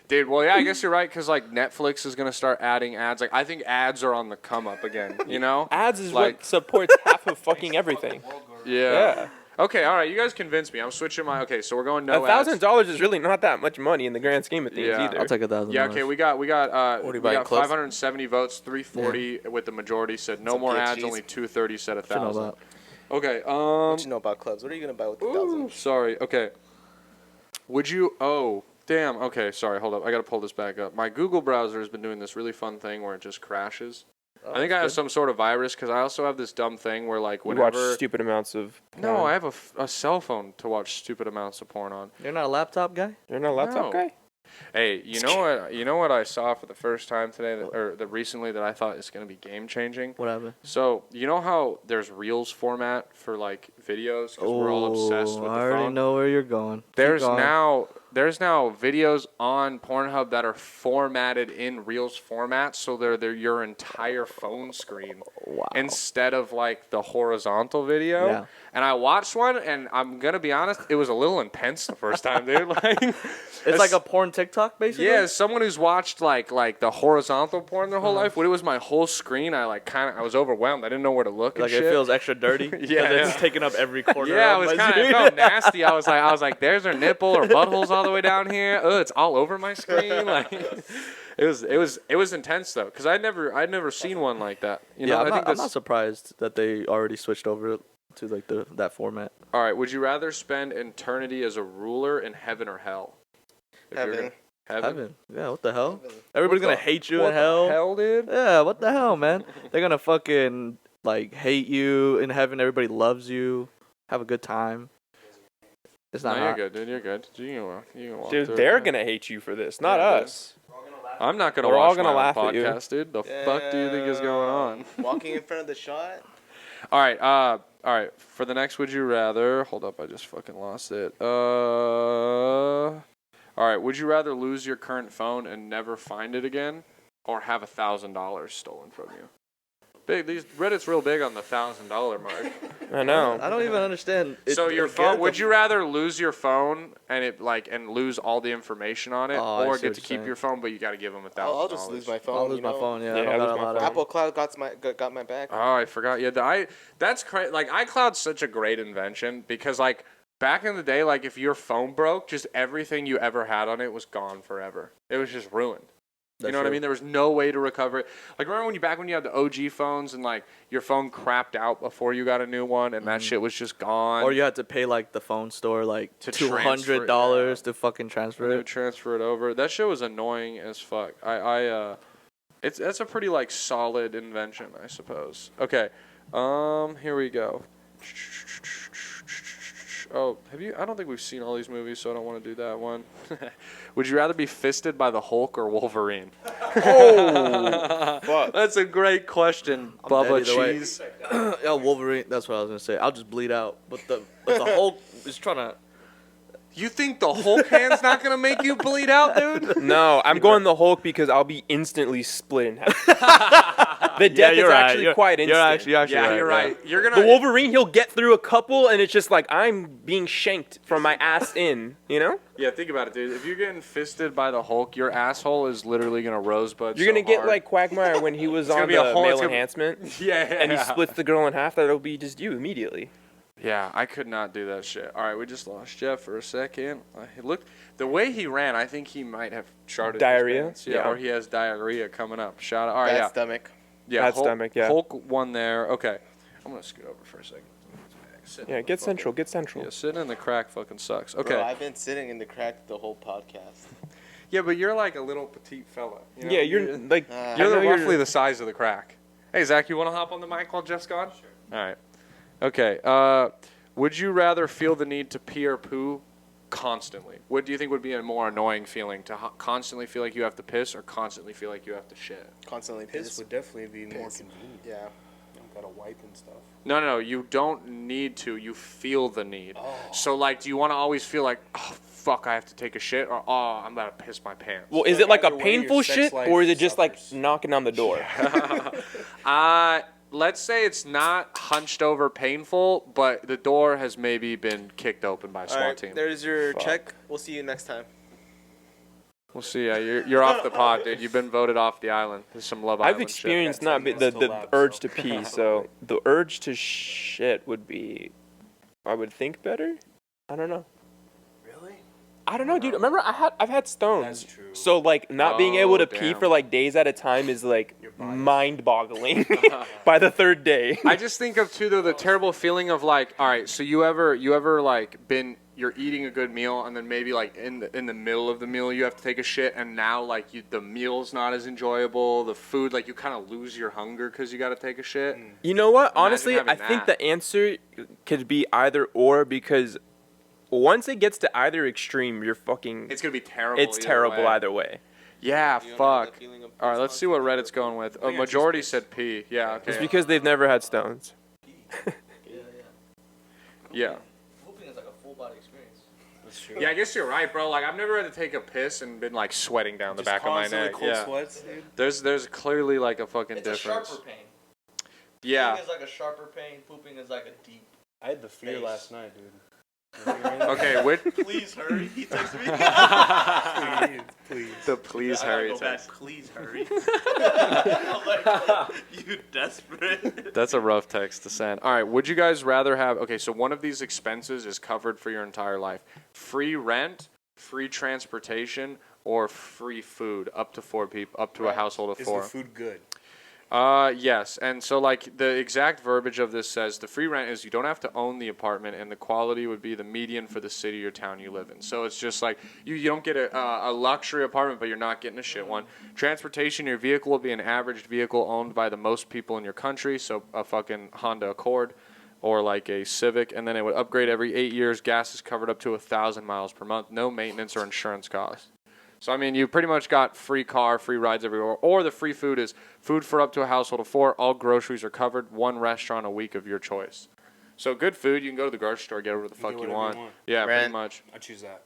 Dude, well, yeah, I guess you're right, because, like, Netflix is going to start adding ads. Like, I think ads are on the come up again, you know? ads is like- what supports half of fucking everything. Yeah. Okay, all right, you guys convinced me. I'm switching my, okay, so we're going no ads. $1,000 is really not that much money in the grand scheme of things Yeah. either. I'll take $1,000. Yeah, okay, we got What are you we buying, got clothes? 570 votes, 340 with the majority said no Some more good ads, cheese. only 230 said Should know 1,000. that. Okay, What you know about clubs? What are you gonna buy with the Ooh, 1,000? sorry. Okay. Would you? Oh, damn. Okay, sorry. Hold up. I gotta pull this back up. My Google browser has been doing this really fun thing where it just crashes. I think I have some sort of virus because I also have this dumb thing where like You watch whenever. stupid amounts of No, porn. I have a cell phone to watch stupid amounts of porn on. You're not a laptop guy? You're not a laptop No. guy? Hey, you know what? You know what I saw for the first time today, that recently that I thought is gonna be game changing. What happened? So you know how there's Reels format for like videos because we're all obsessed with the I already phone. know where you're going. Keep There's going. now videos on Pornhub that are formatted in Reels format, so they're your entire phone screen Wow. instead of like the horizontal video. Yeah. And I watched one, and I'm gonna be honest, it was a little intense the first time, dude. Like, It's like a porn TikTok, basically? yeah, as someone who's watched like the horizontal porn their whole life, when it was my whole screen, I was overwhelmed. I didn't know where to look. Like and shit. it feels extra dirty. 'cause Yeah, it's yeah. taking up every corner. Yeah, it of was my kind of screen. felt nasty. I was like, there's her nipple or buttholes all the way down here. Oh, it's all over my screen. Like, it was intense though, because I'd never seen one like that. You know, Yeah, I think I'm that's not surprised that they already switched over to like that format. all right. Would you rather spend eternity as a ruler in heaven or hell? If you're Heaven. gonna- Heaven. Heaven. Yeah, what the hell? Heaven. Everybody's What gonna the- hate you What in the hell. hell, dude? Yeah, what the hell, man? They're gonna fucking like hate you in heaven. Everybody loves you. Have a good time. It's No, not. you're hot. good, dude. You're good. You can walk Dude, through they're it. going to hate you for this, not Yeah, dude. us. I'm not gonna We're all watch gonna my own laugh at you. podcast, dude. The fuck do you think is going on? Walking in front of the shot. All right. For the next, would you rather? Hold up, I just fucking lost it. All right. Would you rather lose your current phone and never find it again, or have $1,000 stolen from you? Big. Reddit's real big on the $1,000 mark. I know. I don't even understand. So your phone. Would you rather lose your phone and lose all the information on it, Oh, I or see get what to you're keep saying. your phone, but you got to give them $1,000? I'll just lose my phone. I'll lose you my know? phone. Yeah, Yeah, I don't I'll got lose a my lot of. phone. Apple Cloud got my back. Oh, I forgot. Yeah, that's crazy. Like iCloud's such a great invention because like back in the day, like if your phone broke, just everything you ever had on it was gone forever. It was just ruined. You know what I mean? There was no way to recover it. Like remember when you had the OG phones and like your phone crapped out before you got a new one and that shit was just gone. Or you had to pay like the phone store like To transfer it, $200 to fucking and transfer they it. would transfer it over. That shit was annoying as fuck. That's a pretty like solid invention, I suppose. Okay, here we go. Oh, I don't think we've seen all these movies, so I don't want to do that one. Would you rather be fisted by the Hulk or Wolverine? Oh, fuck. That's a great question, I'm Bubba dead either way. Cheese. Yeah, Wolverine. That's what I was gonna say. I'll just bleed out. But the Hulk is trying to. You think the Hulk hand's not gonna make you bleed out, dude? No, I'm going the Hulk because I'll be instantly split in half. The death is actually quite instant. You're actually Yeah, right. you're right. You're gonna. The Wolverine, he'll get through a couple, and it's just like I'm being shanked from my ass in. You know, Yeah, think about it, dude. If you're getting fisted by the Hulk, your asshole is literally gonna rosebud. you're so gonna get hard. like Quagmire when he was gonna on be the a whole- male it's gonna- enhancement, Yeah, and he splits the girl in half. That'll be just you immediately. Yeah, I could not do that shit. All right, we just lost Jeff for a second. Look, the way he ran, I think he might have charted his Diarrhea? pants. Yeah. Or he has diarrhea coming up. Shout out. All right, Bad yeah. stomach. Yeah, Bad Hulk, stomach, yeah. Hulk won there. Okay, I'm gonna scoot over for a second. Sitting Yeah, in the get fucking- central, get central. Yeah, sitting in the crack fucking sucks. Okay. Bro, I've been sitting in the crack the whole podcast. Yeah, but you're like a little petite fella. You know? Yeah, you're like I You're I know roughly the size of the crack. Hey, Zach, you want to hop on the mic while Jeff's gone? Sure. All right. Okay. Would you rather feel the need to pee or poo constantly? What do you think would be a more annoying feeling, to constantly feel like you have to piss or constantly feel like you have to shit? Constantly Piss piss. would definitely be more Piss. convenient. Yeah. You don't gotta wipe and stuff. No, you don't need to. You feel the need. Oh. So, like, do you want to always feel like, oh, fuck, I have to take a shit, or, oh, I'm about to piss my pants? Well, is it like a either way, your painful sex shit, life or is it just like suffers. knocking on the door? Let's say it's not hunched over painful, but the door has maybe been kicked open by a All SWAT right, team. there's your Fuck. check. We'll see you next time. We'll see. You're off the pod, dude. You've been voted off the island. There's some Love I've Island experienced That's not when the it's still lab, urge so. to pee, so the urge to shit would be, I would think, better. I don't know. Really? I don't know, dude. Remember, I've had stones. That's true. So like not being able to pee damn. for like days at a time is like You're biased. mind-boggling by the third day. I just think of too though the terrible feeling of like, all right, so you ever like you're eating a good meal and then maybe like in the middle of the meal you have to take a shit and now like the meal's not as enjoyable, the food like you kind of lose your hunger because you got to take a shit. You know what? Imagine Honestly, having I think that. the answer could be either or, because once it gets to either extreme, you're fucking. It's gonna be terrible. It's either terrible way. either way. Yeah, You don't have fuck. the feeling of All right, piss let's see what constantly, Reddit's or- going with. I think I choose Majority piss. said P. Yeah, okay. It's because they've never had stones. Yeah. Pooping is like a full body experience. That's true. Yeah, I guess you're right, bro. Like I've never had to take a piss and been like sweating down the Just back of my constantly neck. cold Yeah. sweats, dude. There's clearly like a fucking It's a difference. sharper pain. Yeah. Pooping is like a sharper pain. Pooping is like a deep. I had the fear Face. last night, dude. Okay, which Please hurry. He texted me. Please, please. the please I gotta hurry go back. text. Please hurry. I'm like, you desperate. That's a rough text to send. All right, would you guys rather have? Okay, so one of these expenses is covered for your entire life: free rent, free transportation, or free food up to 4 people, up to a household of Is 4. the food good? Yes, and so like the exact verbiage of this says the free rent is you don't have to own the apartment, and the quality would be the median for the city or town you live in. So it's just like you don't get a luxury apartment, but you're not getting a shit one. Transportation, your vehicle will be an average vehicle owned by the most people in your country, so a fucking Honda Accord or like a Civic, and then it would upgrade every 8 years. Gas is covered up to 1,000 miles per month, no maintenance or insurance costs. So, I mean, you pretty much got free car, free rides everywhere. Or the free food is food for up to a household of 4. All groceries are covered. 1 restaurant a week of your choice. So, good food. You can go to the grocery store, get whatever the You fuck get you whatever want. you want. Yeah, pretty Rent. much. I choose that.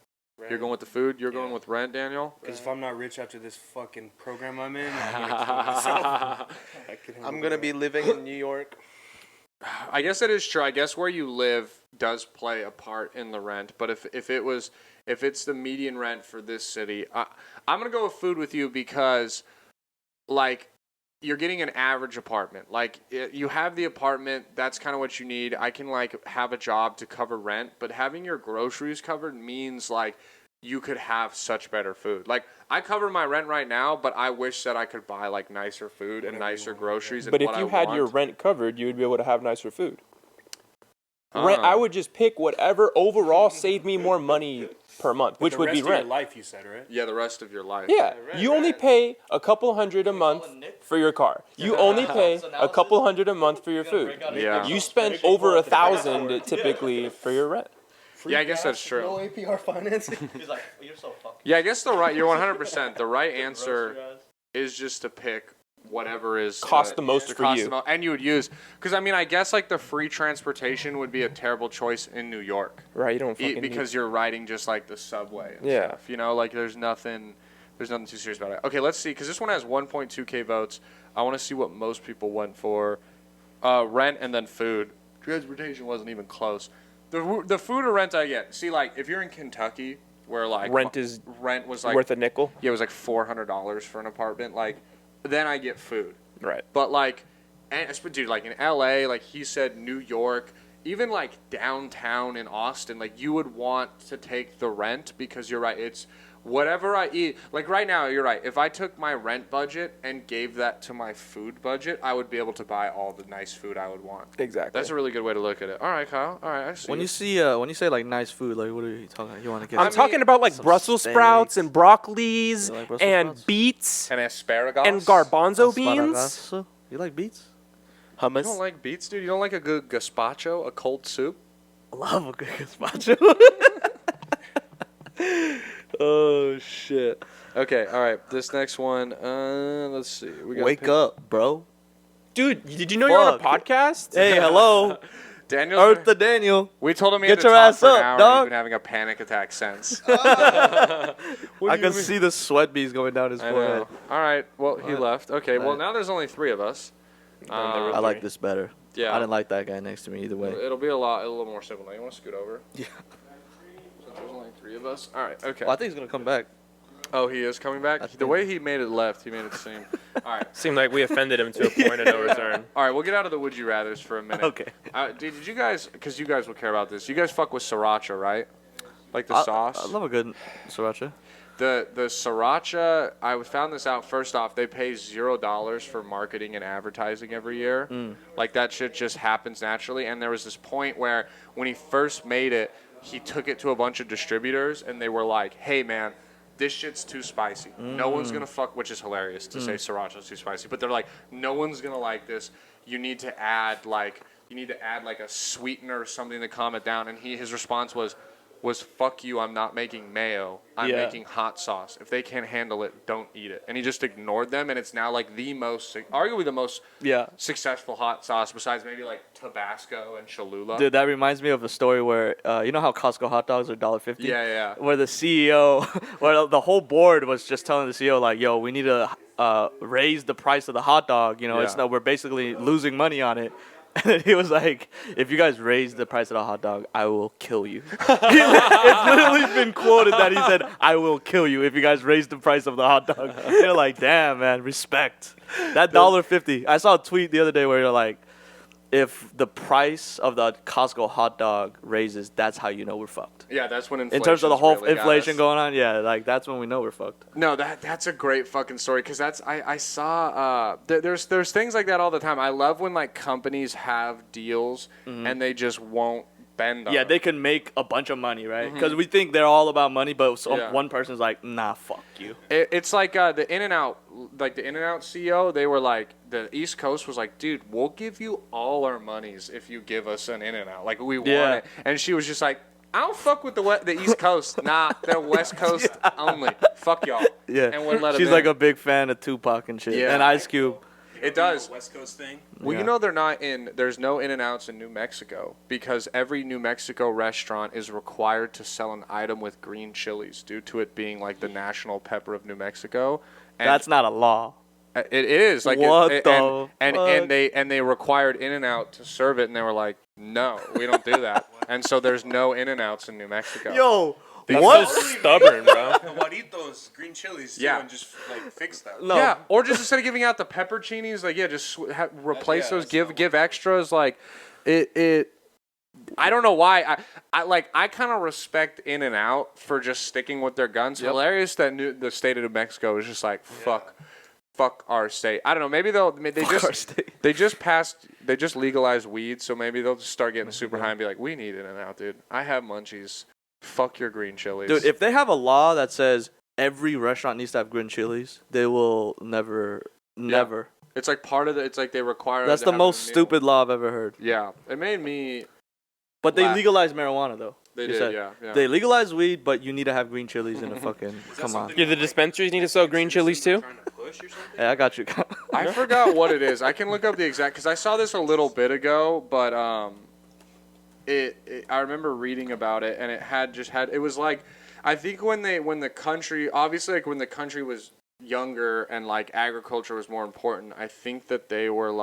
You're going with the food? You're going Yeah. with rent, Daniel? Because if I'm not rich after this fucking program I'm in, I'm gonna kill myself. I could handle I'm gonna that. be living in New York. I guess that is true. I guess where you live does play a part in the rent. But if it's the median rent for this city, I'm gonna go with food with you because, like, you're getting an average apartment. Like, you have the apartment. That's kind of what you need. I can like have a job to cover rent, but having your groceries covered means like you could have such better food. Like, I cover my rent right now, but I wish that I could buy like nicer food and Whatever you nicer want, groceries. But and if what you I had your want. rent covered, you would be able to have nicer food. Rent, Ah. I would just pick whatever overall saved me more money per month, which the would rest be of your rent. life, you said, right? Yeah, the rest of your life. Yeah, rent, you only rent. pay a couple hundred a month for your car. You only pay So now a it's couple just- hundred a month for your food. Yeah. You spend over 1,000 typically for your rent. Yeah, I guess that's true. No APR financing. He's like, you're so fucking. Yeah, I guess you're 100%. The right answer is just to pick whatever is Cost the most for cost you. the most, and you would use because I mean I guess like the free transportation would be a terrible choice in New York Right, you don't fucking because you're riding just like the subway. And Yeah. stuff, you know, like there's nothing too serious about it. Okay, let's see because this one has 1.2K votes. I want to see what most people went for. Rent and then food. Transportation wasn't even close. The food or rent I get. See, like if you're in Kentucky where like Rent was like worth a nickel. yeah, it was like $400 for an apartment. Like, then I get food. Right. But like, dude, like in LA, like he said, New York, even like downtown in Austin, like you would want to take the rent because you're right. It's whatever I eat. Like right now, you're right. If I took my rent budget and gave that to my food budget, I would be able to buy all the nice food I would want. Exactly. That's a really good way to look at it. All right, Kyle. All right, I see. When you say like nice food, like what are you talking? You want to get? I'm talking about like some Brussels sprouts steaks. and broccolis You like Brussels and sprouts? beets and asparagus and garbanzo beans. Asparagus. You like beets? You Hummus. don't like beets, dude? You don't like a good gazpacho, a cold soup? I love a good gazpacho. Oh shit. Okay, all right. This next one. Let's see. We got Wake up, bro. Dude, did you know you're on a Fuck. podcast? Hey, hello. Daniel. Eartha Daniel. We told him he Get had to your talk ass for an up, hour. And dog. he's been having a panic attack since. I can see the sweat beads going down his I forehead. know. All right. Well, he left. Okay. Well, now there's only 3 of us. I like this better. Yeah. I didn't like that guy next to me either way. It'll be a little more simple. Now you want to scoot over? Yeah. Since there's only 3 of us. All right. Okay. Well, I think he's gonna come back. Oh, he is coming back. The way he made it left, he made it seem. All right. Seemed like we offended him to a point of no return. All right. We'll get out of the would you rather's for a minute. Okay. Did you guys? Because you guys will care about this. You guys fuck with sriracha, right? Like the sauce. I love a good sriracha. The sriracha, I found this out. First off, they pay $0 for marketing and advertising every year. Like that shit just happens naturally. And there was this point where when he first made it, he took it to a bunch of distributors and they were like, "Hey man, this shit's too spicy. No one's gonna fuck," which is hilarious to say sriracha's too spicy. But they're like, "No one's gonna like this. You need to add like a sweetener or something to calm it down." And his response was "Fuck you, I'm not making mayo. I'm Yeah. making hot sauce. If they can't handle it, don't eat it." And he just ignored them, and it's now like arguably the most successful hot sauce besides maybe like Tabasco and Cholula. Dude, that reminds me of a story where you know how Costco hot dogs are $1.50? Yeah. Where the CEO, where the whole board was just telling the CEO like, "Yo, we need to raise the price of the hot dog. You know, Yeah. we're basically losing money on it." And then he was like, "If you guys raise the price of the hot dog, I will kill you." It's literally been quoted that he said, "I will kill you if you guys raise the price of the hot dog." They're like, "Damn, man, respect." That $1.50. I saw a tweet the other day where they're like, if the price of the Costco hot dog raises, that's how you know we're fucked. Yeah, that's when inflation. In terms of the whole inflation going on, yeah, like that's when we know we're fucked. No, that's a great fucking story because I saw there's things like that all the time. I love when like companies have deals and they just won't bend on Yeah, them. they can make a bunch of money, right? Because we think they're all about money, but Yeah. one person's like, "Nah, fuck you." It's like the In-N-Out, like the In-N-Out CEO. They were like, the East Coast was like, "Dude, we'll give you all our monies if you give us an In-N-Out. Like we want Yeah. it." And she was just like, "I don't fuck with the East Coast. Nah, they're West Coast only. Fuck y'all." Yeah, And wouldn't let 'em she's in. like a big fan of Tupac and shit, Yeah. and Ice Cube. It does. West Coast thing. Well, Yeah. you know there's no In-N-Outs in New Mexico because every New Mexico restaurant is required to sell an item with green chilies due to it being like the national pepper of New Mexico. And That's not a law. it is like What it, the and fuck? they required In-N-Out to serve it and they were like, "No, we don't do that." And so there's no In-N-Outs in New Mexico. Yo, That's what? so stubborn, bro. Juaritos, green chilies. Yeah. Yeah. And just like fix that. No. Yeah, or just instead of giving out the pepperoncinis, like just replace yeah, those. that's Give extras. Like it. I don't know why. I kind of respect In-N-Out for just sticking with their guns. Yep. Hilarious that the state of New Mexico is just like fuck our state. I don't know. Maybe Fuck our state. they just legalized weed, so maybe they'll just start getting super high and be like, "We need In-N-Out, dude. I have munchies. Fuck your green chilies, Dude, if they have a law that says every restaurant needs to have green chilies, they will never. It's like part of the. It's like they require. That's to the have most it in the meal. stupid law I've ever heard. Yeah, it made me. But they Laugh. legalized marijuana though. They You did, said. yeah. They legalized weed, but you need to have green chilies in a fucking. Come on. Yeah, the dispensaries need to sell green chilies too? Trying to push or something? Hey, I got you. I forgot what it is. I can look up the exact because I saw this a little bit ago, but I remember reading about it and it was like I think when the country obviously like when the country was younger and like agriculture was more important, I think that they were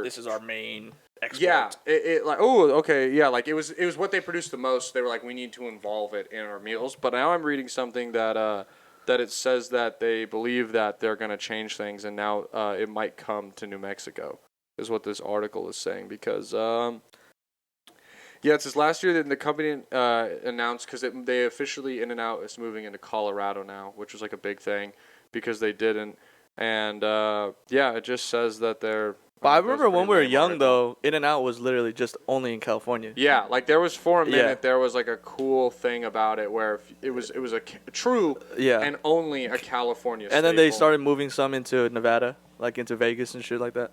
This is our main export. yeah, it like oh okay yeah like it was what they produced the most. They were like we need to involve it in our meals. But now I'm reading something that it says that they believe that they're gonna change things and now it might come to New Mexico is what this article is saying because it says last year that the company announced because they officially In-N-Out is moving into Colorado now, which was like a big thing because they didn't and it just says that they're. But I remember when we were young, though, In-N-Out was literally just only in California. Yeah, like there was for a minute, Yeah. there was like a cool thing about it where it was a true Yeah. and only a California. And then they staple. started moving some into Nevada, like into Vegas and shit like that.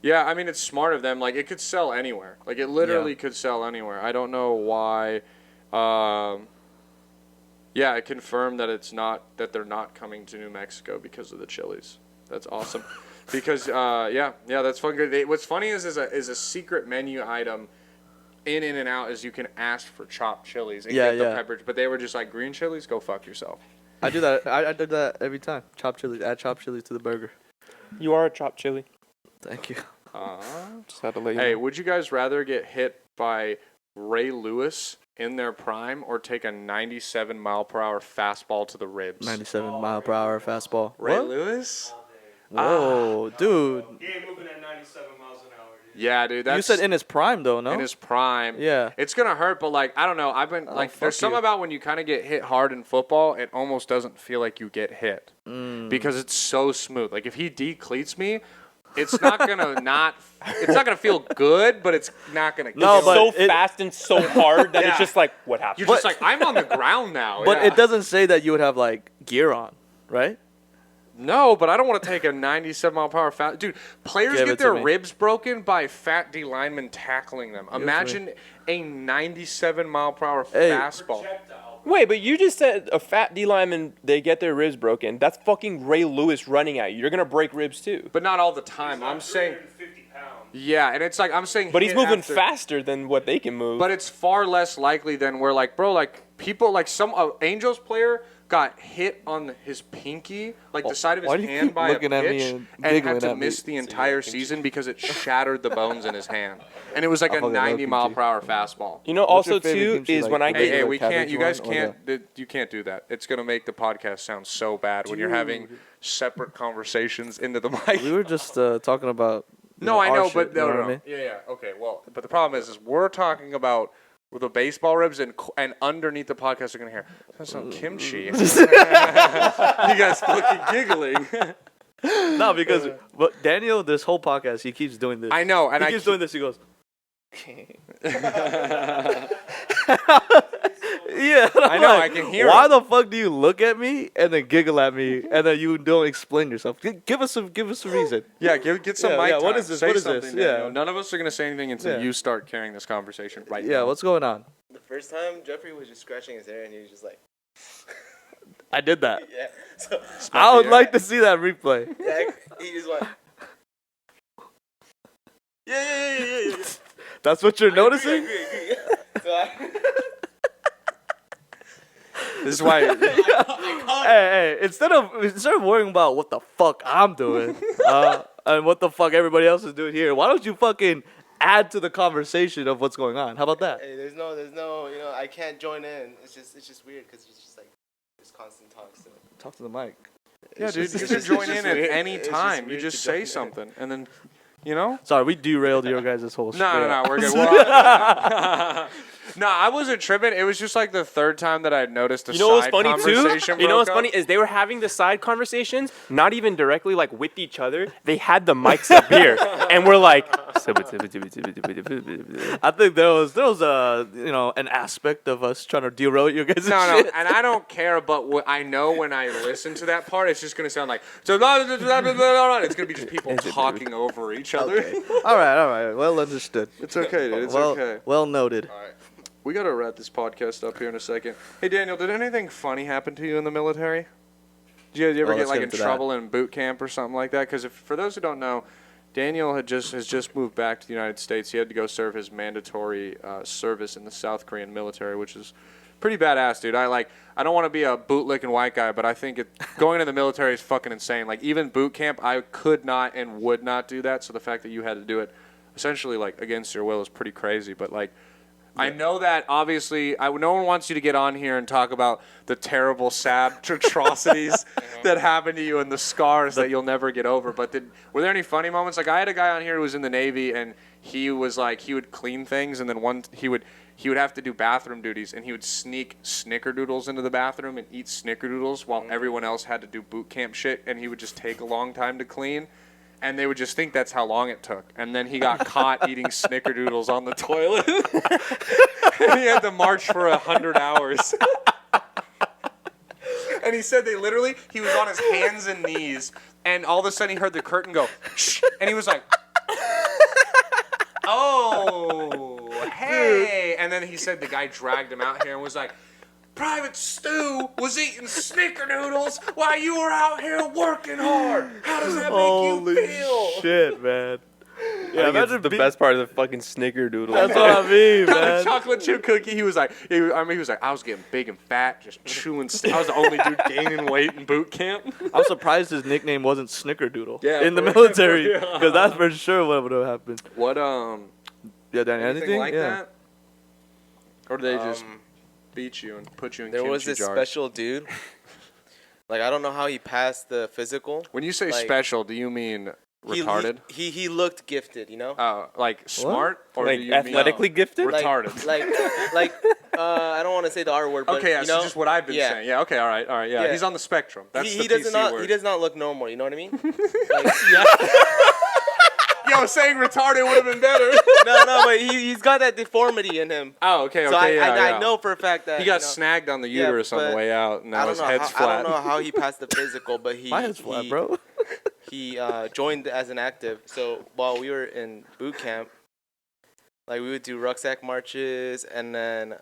Yeah, I mean it's smart of them. Like it could sell anywhere. Like it literally could sell anywhere. I don't know why. Yeah, I confirmed that they're not coming to New Mexico because of the Chili's. That's awesome. Because yeah, that's fun. Good. What's funny is a secret menu item in In-N-Out is you can ask for chopped chilies and get the peppers, but they were just like, green chilies, go fuck yourself. I do that. I did that every time. Chopped chilies. Add chopped chilies to the burger. You are a chopped chili. Thank you. Just had to let you Hey, know. would you guys rather get hit by Ray Lewis in their prime or take a 97-mile-per-hour fastball to the ribs? 97-mile-per-hour fastball. Ray What? Lewis? Whoa, dude. He ain't moving at 97 miles an hour, dude. Yeah, dude. That's You said in his prime, though, no? in his prime. Yeah. It's going to hurt, but, like, I don't know. I've been, like, there's fuck something you. about when you kind of get hit hard in football, it almost doesn't feel like you get hit because it's so smooth. Like, if he decleats me, it's not going to it's not going to feel good, but it's not going to No, It's but so it- fast and so hard that Yeah. it's just like, what happened? You're just like, I'm on the ground now. But yeah. it doesn't say that you would have, like, gear on, right? No, but I don't want to take a 97-mile-per-hour fast. Dude, players Give get it to their me. ribs broken by fat D linemen tackling them. Imagine a 97-mile-per-hour Hey. fastball. Wait, but you just said a fat D lineman, they get their ribs broken. That's fucking Ray Lewis running at you. You're going to break ribs too. But not all the time. I'm saying, 350 pounds. yeah, and it's like I'm saying. But he's hit moving after- faster than what they can move. But it's far less likely than where, like, bro, like people, like some Angels player got hit on his pinky, like the side of Why his do you hand keep by a looking at me pitch, and and giggling had to at me? miss the entire season because it shattered the bones in his hand, and it was like a fucking love 90-mile-per-hour fastball. you know, What's your also favorite too kimchi, is like, when I the Hey, get hey, regular we can't. cabbage You guys one or can't. You can't do that. It's gonna make the podcast sound so bad when you're having separate conversations into the mic. We were just talking about. No, I our know, shit, but you know no. what I mean? Yeah. Okay. Well, but the problem is we're talking about the baseball ribs, and underneath the podcast, you're gonna hear that's some kimchi. You guys fucking giggling. No, because but Daniel, this whole podcast, he keeps doing this. I know, and he I keeps doing this. He goes. Yeah, I know, I can hear Why it. the fuck do you look at me and then giggle at me and then you don't explain yourself? Give us a reason. Yeah, get some Yeah, mic yeah, what time. is this? Say What is something, this? Daniel. Yeah. None of us are gonna say anything until Yeah. you start carrying this conversation right now. Yeah, what's going on? The first time, Jeffrey was just scratching his hair and he was just like, I did that. yeah. So, I would the like to see that replay. yeah, he just went, yeah. That's what you're noticing? Agree. So This is why. Hey, instead of worrying about what the fuck I'm doing and what the fuck everybody else is doing here, why don't you fucking add to the conversation of what's going on? How about that? Hey, there's no, you know, I can't join in. It's just weird because it's just like this constant talk. So Talk to the mic. Yeah, dude, just- you can it's join just in at weird. any It's just time. You weird just to say join in. something, and then, you know. Sorry, we derailed your guys' whole No, we're good. No, I wasn't tripping. It was just like the third time that I'd noticed a You know what's side funny too? conversation You know what's broke funny up. is they were having the side conversations, not even directly like with each other. They had the mics up here, and we're like, I think there was an aspect of us trying to derail your guys' No, shit. and I don't care, but what I know when I listen to that part, it's just gonna sound like so. It's gonna be just people talking over each other. Okay. All right. Well understood. It's okay, dude. It's well, okay. well noted. All right, we gotta wrap this podcast up here in a second. Hey, Daniel, did anything funny happen to you in the military? Did you ever Oh, get let's like get in into that. trouble in boot camp or something like that? Because for those who don't know, Daniel has just moved back to the United States. He had to go serve his mandatory service in the South Korean military, which is pretty badass, dude. I don't want to be a bootlicking white guy, but I think going into the military is fucking insane. Like even boot camp, I could not and would not do that. So the fact that you had to do it essentially like against your will is pretty crazy. But like, I know that obviously no one wants you to get on here and talk about the terrible, sad atrocities that happened to you and the scars that you'll never get over. But were there any funny moments? Like I had a guy on here who was in the Navy and he was like he would clean things and then he would have to do bathroom duties and he would sneak snickerdoodles into the bathroom and eat snickerdoodles while everyone else had to do boot camp shit and he would just take a long time to clean. And they would just think that's how long it took. And then he got caught eating snickerdoodles on the toilet. And he had to march for 100 hours. And he said he was on his hands and knees. And all of a sudden he heard the curtain go, shh. And he was like, oh, hey. And then he said the guy dragged him out here and was like, Private Stu was eating snickerdoodles while you were out here working hard. How does that make Holy you feel? shit, man. Yeah, that's the best part of the fucking snickerdoodle. That's what I mean, Got a man. chocolate chip cookie. He was like, I was getting big and fat, just chewing. I was the only dude gaining weight in boot camp. I'm surprised his nickname wasn't Snickerdoodle Yeah, in the for real, military, for real. because that's for sure what would have happened. What Yeah, Danny, anything anything? like yeah. that? Or did they just beat you and put you in There kimchi was this jars? special dude. Like I don't know how he passed the physical. When you say like, special, do you mean He- retarded? He looked gifted, you know. Like smart, or Like do you athletically mean gifted? Like- retarded? like I don't want to say the R word, but Okay, yeah, you so know, just what I've been yeah. saying. Yeah, okay, all right, yeah. Yeah. He's on the spectrum. That's he the does PC not word. he does not look normal. You know what I mean? Like, Yo, saying retarded would have been better. no, but he's got that deformity in him. Oh, okay, So okay, I know for a fact that He got you know, snagged on the Yeah, uterus on the but way out, and now I his don't know. head's I flat. don't know how he passed the physical, but he My head's flat, bro. he joined as an active. So while we were in boot camp, like we would do rucksack marches, and then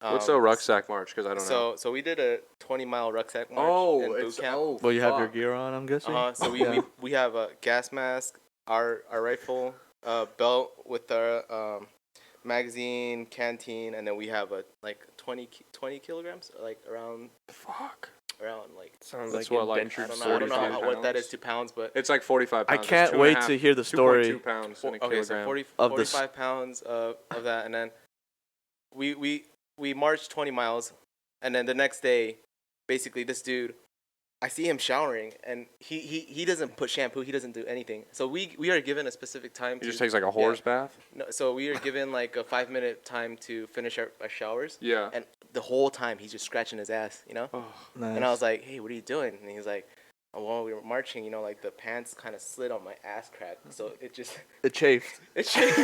What's a rucksack march? Because I don't know. So we did a 20-mile rucksack march in boot camp. Well, you have your gear on, I'm guessing? So Yeah. we have a gas mask, our rifle, belt with our magazine, canteen, and then we have a like 20 kilograms, like around like Sounds That's like what, like, indentured I don't know 45 what that pounds? is to pounds, but It's like 45 I pounds. can't wait to hear the story. 2.2 pounds in a okay, so kilogram. 40, Of this- 45 pounds of that, and then we marched 20 miles, and then the next day, basically this dude, I see him showering, and he doesn't put shampoo, he doesn't do anything. So we are given a specific time. He just takes like a horse bath? No, so we are given like a 5-minute time to finish our showers. Yeah. And the whole time he's just scratching his ass, you know. Nice. And I was like, hey, what are you doing? And he's like, oh, while we were marching, you know, like the pants kind of slid on my ass crack, so it just It chafed. it changed.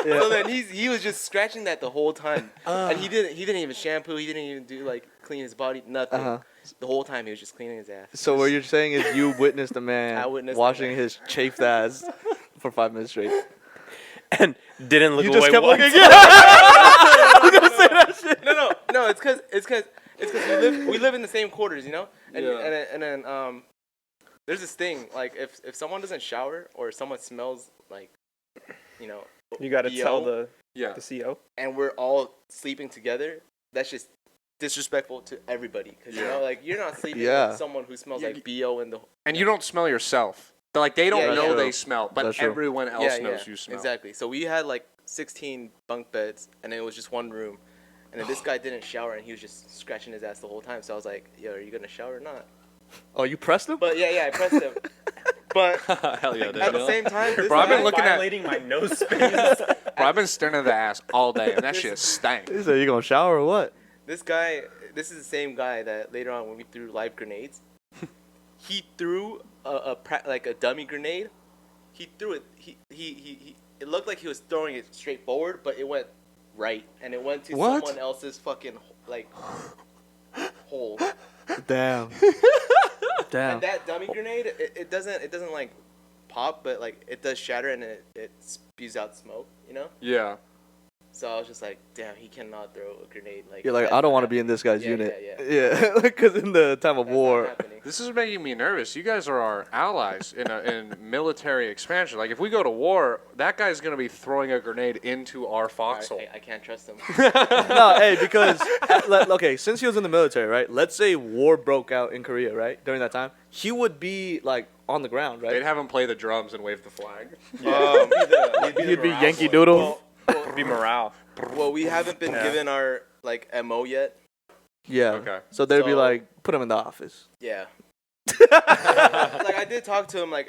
So then he was just scratching that the whole time, and he didn't even shampoo, he didn't even do like clean his body, nothing. Uh-huh. The whole time he was just cleaning his ass. So what you're saying is you witnessed a man I witnessed a washing man. his chafed ass for 5 minutes straight. and didn't look You away just kept once. looking. No, it's cause we live in the same quarters, you know, and then there's this thing like if someone doesn't shower or someone smells like, you know, You got to BO, tell the Yeah. CO. and we're all sleeping together, that's just disrespectful to everybody, because you know, like you're not sleeping Yeah. with someone who smells like BO in the And you don't smell yourself. Like they don't Yeah, know yeah. they smell, but That's true. everyone else knows you smell. Exactly. So we had like 16 bunk beds, and it was just one room. And then this guy didn't shower, and he was just scratching his ass the whole time. So I was like, yo, are you going to shower or not? Oh, you pressed him? But yeah, I pressed him. But Hell yeah, at the same time, this Bro, I've been guy- looking at- violating my nose space. Bro, I've been staring at the ass all day, and that shit stank. He said, you gonna shower or what? this is the same guy that later on when we threw live grenades, he threw a dummy grenade. He threw it. He it looked like he was throwing it straight forward, but it went right, and it went to What? someone else's fucking like hole. Damn. Damn. And that dummy grenade, it doesn't like pop, but like it does shatter, and it spews out smoke, you know. Yeah. So I was just like, damn, he cannot throw a grenade like. You're like, that's I don't not want to be in this guy's Yeah, unit. yeah, Yeah, because in the time of That's not war. happening. This is making me nervous. You guys are our allies in military expansion. Like, if we go to war, that guy's going to be throwing a grenade into our foxhole. I can't trust him. No, hey, because okay, since he was in the military, right? Let's say war broke out in Korea, right? During that time, he would be like on the ground, They'd right? have him play the drums and wave the flag. He'd be Yankee Doodle. It'd be morale. Well, we haven't been given our like MO yet. Yeah. Okay. So they'd be So- like, put him in the office. Yeah. Like I did talk to him like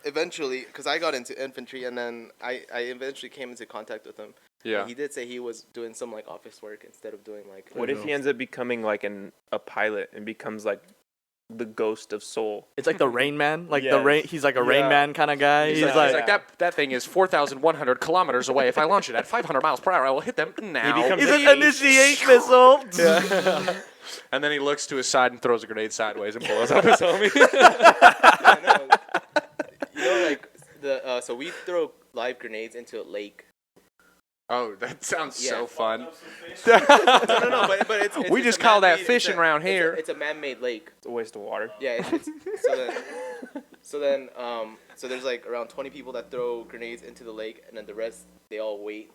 eventually, because I got into infantry, and then I eventually came into contact with him. Yeah. And he did say he was doing some like office work instead of doing like. What if he ends up becoming like a pilot and becomes like the ghost of Seoul? It's like the Rain Man, like the Yes. Rain. He's like a Rain Yeah. Man kind of guy. He's He's like, like that thing is 4,100 kilometers away. If I launch it at 500 miles per hour, I will hit them now. becomes he's an an initiate missile. And then he looks to his side and throws a grenade sideways and blows up his homie. I know. You know, like so we throw live grenades into a lake. Oh, that sounds so Yeah. fun. No, but it's We it's just a call that man-made- fishing around here. It's a man-made lake. It's a waste of water. Yeah. So there's like around 20 people that throw grenades into the lake, and then the rest they all wait,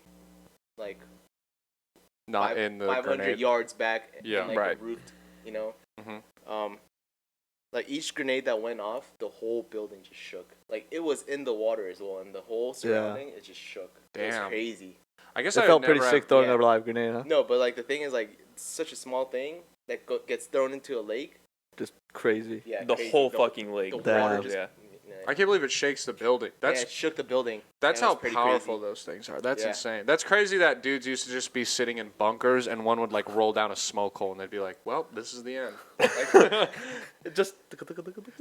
like Not in the 500 grenade. yards back. Yeah. in, like, Right. the roofed, you know. Mhm. Like each grenade that went off, the whole building just shook. Like it was in the water as well, and the whole surrounding it just shook. It was Damn. crazy. I guess It I felt would pretty never sick have- throwing yeah. a live grenade, huh? No, but like the thing is, like it's such a small thing that gets thrown into a lake. Just crazy. Yeah, The crazy. whole fucking lake. The Damn. water just. Yeah. I can't believe it shakes the building. That's It shook the building. That's Yeah, it how was pretty powerful crazy. those things are. That's Yeah. insane. That's crazy that dudes used to just be sitting in bunkers and one would like roll down a smoke hole and they'd be like, "Well, this is the end." Like, It just.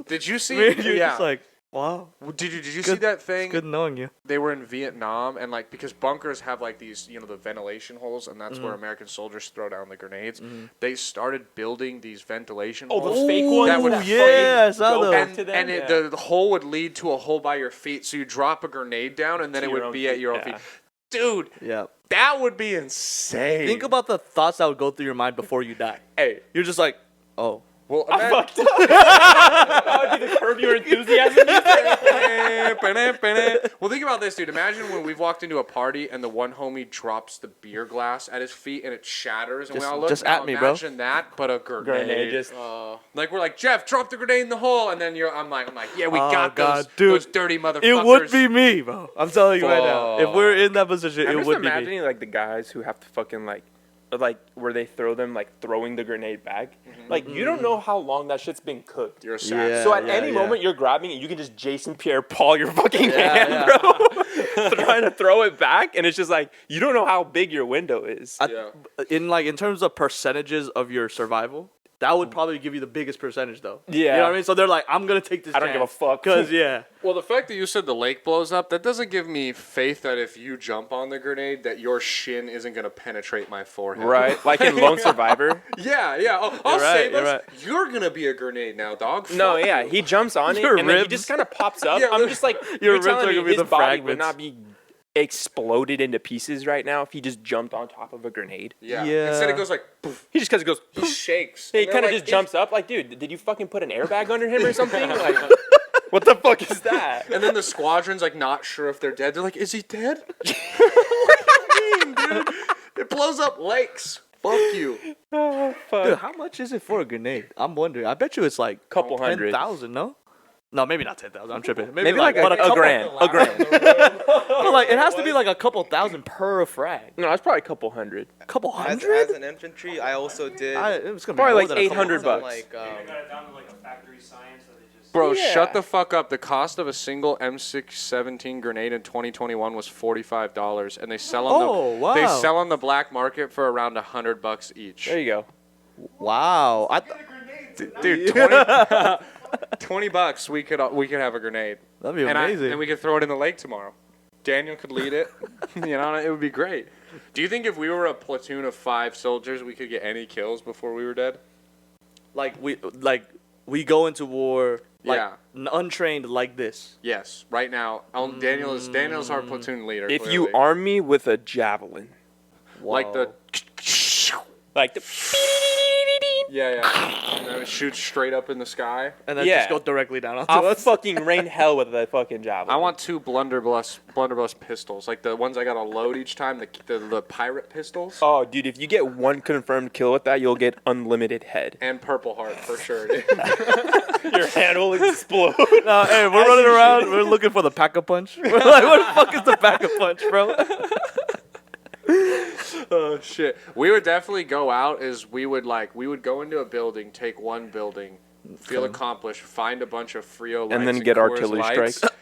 did you see? You're yeah. just like, wow. Did you see good- that It's thing? good knowing you. They were in Vietnam and like because bunkers have like these the ventilation holes and that's Mm-hmm. where American soldiers throw down the grenades. They started building these ventilation Oh, holes. the fake ones. That would yeah, I saw go those. back and, to them. and Yeah. the hole would lead to a hole by your feet, so you drop a grenade down, and then To it your would own be at feet, your own yeah. feet. Dude, Yeah. that would be insane. Think about the thoughts that would go through your mind before you die. hey, You're just like, oh. well, I fucked up. That would be the Curb Your Enthusiasm. well, think about this, dude. Imagine when we've walked into a party and the one homie drops the beer glass at his feet and it shatters, and we Just- all look. just now at me, bro. Imagine that, but a grenade. Grenade just. Like we're like, Jeff, drop the grenade in the hole, and then I'm like, yeah, we Oh, got God, those, dude. those dirty motherfuckers. It would be me, bro. I'm telling you right now. If we're in that position, I'm it just would be me. imagining like the guys who have to fucking like where they throw them like throwing the grenade back. Like you don't know how long that shit's been cooked. You're a sad. Yeah. So at any moment you're grabbing it, you can just Jason Pierre-Paul your fucking hand, yeah. bro, trying to throw it back, and it's just like you don't know how big your window is. Yeah. In terms of percentages of your survival, that would probably give you the biggest percentage, though. Yeah. You know what I mean? So they're like, I'm gonna take this. I don't give a fuck. Cause yeah, Well, the fact that you said the lake blows up, that doesn't give me faith that if you jump on the grenade, that your shin isn't going to penetrate my forehead. Right, like in Lone Survivor. Yeah, yeah. I'll You're right, save you're us. right. You're going to be a grenade now, dog. No, Fuck yeah, you. he jumps on it, Your and then he ribs. just kind of pops up. Yeah, I'm just like, your you're ribs are telling gonna me be his the body would fragments. not be exploded into pieces right now if he just jumped on top of a grenade. Yeah. Yeah. Instead, it goes like, poof, He just because it goes. he shakes. He And they're kind of like, just jumps up, like, dude, did you fucking put an airbag under him or something? Like, what the fuck is that? And then the squadron's like not sure if they're dead. They're like, is he dead? What do you mean, dude? It blows up lakes. Fuck you. dude, how much is it for a grenade? I'm wondering. I bet you it's like Couple hundred. 10,000. No, no, maybe not 10,000. I'm tripping. Maybe like but a couple, grand. A grand. But like it has to be like a couple thousand per frag. No, it's probably a couple hundred. Couple As hundred? an infantry, I also did. It's gonna be Probably more like than a couple 800 some, bucks. like, They got it down to like a factory science that they just. Bro, Yeah. shut the fuck up. The cost of a single M617 grenade in 2021 was $45, and they sell on Oh, the wow. they sell on the black market for around $100 each. There you go. Wow. Dude, 20 bucks we could have a grenade. That'd be and amazing. and we could throw it in the lake tomorrow. Daniel could lead it. It would be great. Do you think if we were a platoon of 5 soldiers, we could get any kills before we were dead? like we go into war like Yeah. untrained like this. Yes. Right now, Daniel's our platoon leader. If you clearly. arm me with a javelin, like the like the. yeah, and then it shoots straight up in the sky. And then Yeah. just go directly down onto I'll us. fucking rain hell with a fucking javelin. I want 2 blunderbuss pistols, like the ones I gotta load each time, the pirate pistols. Oh, dude, if you get one confirmed kill with that, you'll get unlimited head. And Purple Heart for sure, dude. Your hand will explode. No, hey, we're running around. We're looking for the pack-a-punch. We're like, what the fuck is the pack-a-punch, bro? Oh shit. We would definitely go out we would go into a building, take one building, feel accomplished, find a bunch of Frio lights And then get Coors artillery Lights, strikes.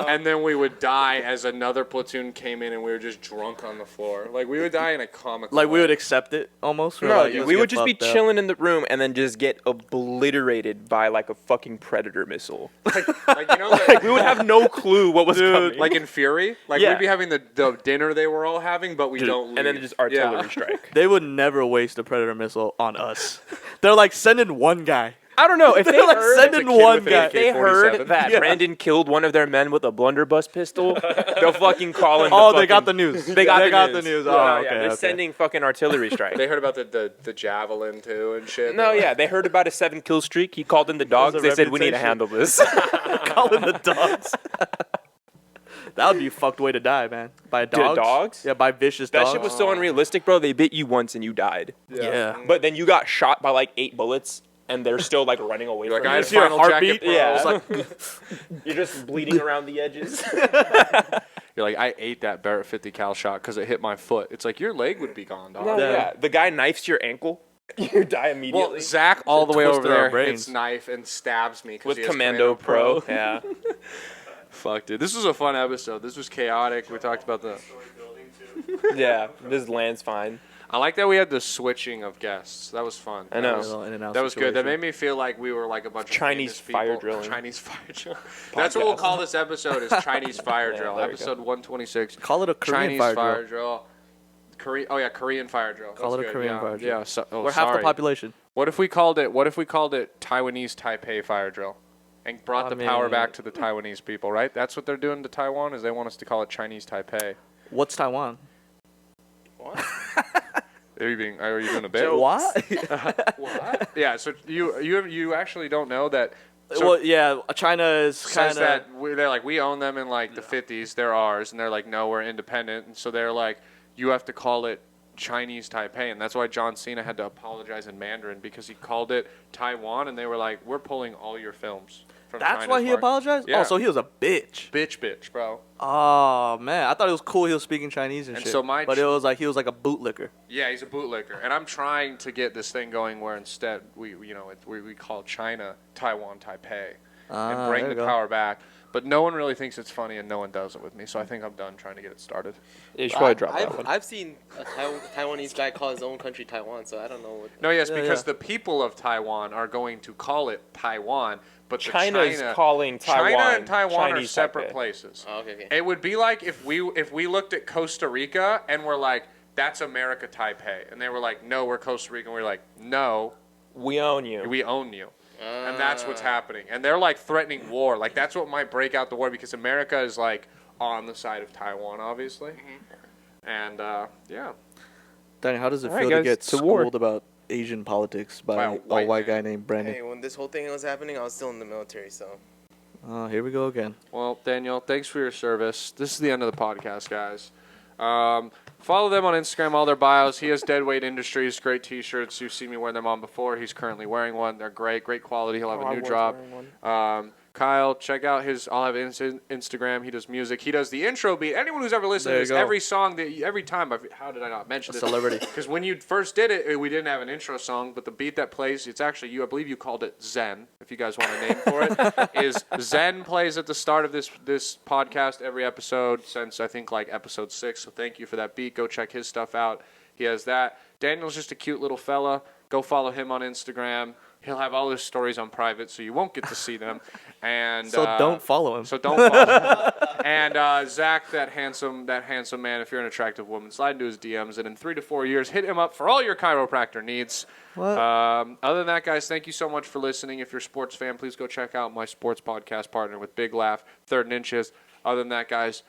and then we would die as another platoon came in and we were just drunk on the floor. Like we would die in a comical Like we way. would accept it almost. We're No, like, dude, let's we get would just be fucked up. chilling in the room and then just get obliterated by like a fucking predator missile. like We would have no clue what was coming. like in Fury, like Yeah. we'd be having the dinner they were all having, but we don't leave. and then just artillery Yeah. strike. They would never waste a predator missile on us. They're like, send in one guy. I don't know if they They're like heard, sending one guy. if they heard that Yeah. Brandon killed one of their men with a blunderbuss pistol, they'll fucking call in. Oh, the they got the fucking- news. They got the the news. Yeah, Oh, yeah, okay. they're okay. sending fucking artillery strike. They heard about the javelin too and shit. No, yeah, they heard about a 7-kill streak. He called in the dogs. a They said we need to reputation. handle this. Calling the dogs. That would be a fucked way to die, man. By dogs? dogs? Yeah, by vicious That dogs. shit was so unrealistic, bro. They bit you once and you died. Yeah. But then you got shot by like 8 bullets, and they're still like running away Like from I you. had hear a Final heartbeat? Jacket Pro. Yeah. It's like, You're just bleeding around the edges. You're like, I ate that Barrett 50 cal shot because it hit my foot. It's like your leg would be gone, dog. No, yeah. The guy knifes your ankle. You die immediately. Well, Zach all the way over Twisted our there brains. hits knife and stabs me 'cause with he has Commando Pro. Yeah. Fuck, dude. This was a fun episode. This was chaotic. We talked about the. Yeah. This land's fine. I like that we had the switching of guests. That was fun. I know. That was, little in-and-out that was good. That situation. made me feel like we were like a bunch Chinese of famous fire people. drilling. Chinese fire drill. That's what we'll Podcast. call this episode is Chinese fire Yeah, drill. there we go. Episode 126. Call it a Korean Chinese fire drill. drill. Korean fire drill. Call That's it a good. Korean yeah. fire drill. Yeah. So, oh, We're half the sorry. population. What if we called it Taiwanese Taipei fire drill? And brought I the power mean- back to the Taiwanese people, right? That's what they're doing to Taiwan is they want us to call it Chinese Taipei. What's Taiwan? Are you doing a bit? What? What? Yeah, so you actually don't know that. So Well, yeah, China is kind says of. that they're like we own them in like the 50s. They're ours, and they're like no, we're independent. And so they're like you have to call it Chinese Taipei, and that's why John Cena had to apologize in Mandarin because he called it Taiwan, and they were like we're pulling all your films from That's China's why he market." apologized? Yeah. Oh, so he was a bitch. Bitch, bro. Oh, man. I thought it was cool he was speaking Chinese and And shit. so my but it was like he was like a bootlicker. Yeah, he's a bootlicker, and I'm trying to get this thing going where instead we call China Taiwan Taipei and bring there the you go. power back. But no one really thinks it's funny, and no one does it with me. So I think I'm done trying to get it started. You should probably drop that one. I've seen a Taiwanese guy call his own country Taiwan, so I don't know what. No, yes, Yeah, because yeah. the people of Taiwan are going to call it Taiwan, but the China's China, calling Taiwan China and Taiwan Chinese are separate Taipei. places. Oh, okay. It would be like if we looked at Costa Rica and we're like, that's America Taipei, and they were like, no, we're Costa Rica, and we're like, no, We own you. we own you. And that's what's happening. And they're like threatening war. Like that's what might break out the war because America is like on the side of Taiwan, obviously. And yeah, Danny, how does it All right, feel guys, to get to war. schooled about Asian politics by By a a white white man. guy named Brandon? Hey, when this whole thing was happening, I was still in the military, so. Oh, here we go again. well, Daniel, thanks for your service. This is the end of the podcast, guys. Follow them on Instagram, all their bios. He has Deadweight Industries, great T-shirts. You've seen me wear them on before. He's currently wearing one. They're great quality. He'll have a new drop. Kyle, check out his. I'll have Instagram. He does music. He does the intro beat. Anyone who's ever listened There to you this, go. every song that every time. How did I not mention this? Celebrity. Because when you first did it, we didn't have an intro song, but the beat that plays, it's actually you. I believe you called it Zen. If you guys want a name for it, is Zen plays at the start of this podcast every episode since I think like episode 6. So thank you for that beat. Go check his stuff out. He has that. Daniel's just a cute little fella. Go follow him on Instagram. He'll have all his stories on private, so you won't get to see them. And So don't follow him. So don't follow. And Zach, that handsome man, if you're an attractive woman, slide into his DMs, and in 3 to 4 years, hit him up for all your chiropractor needs. What? Other than that, guys, thank you so much for listening. If you're a sports fan, please go check out my sports podcast partner with Big Laugh, Third and Inches. Other than that, guys,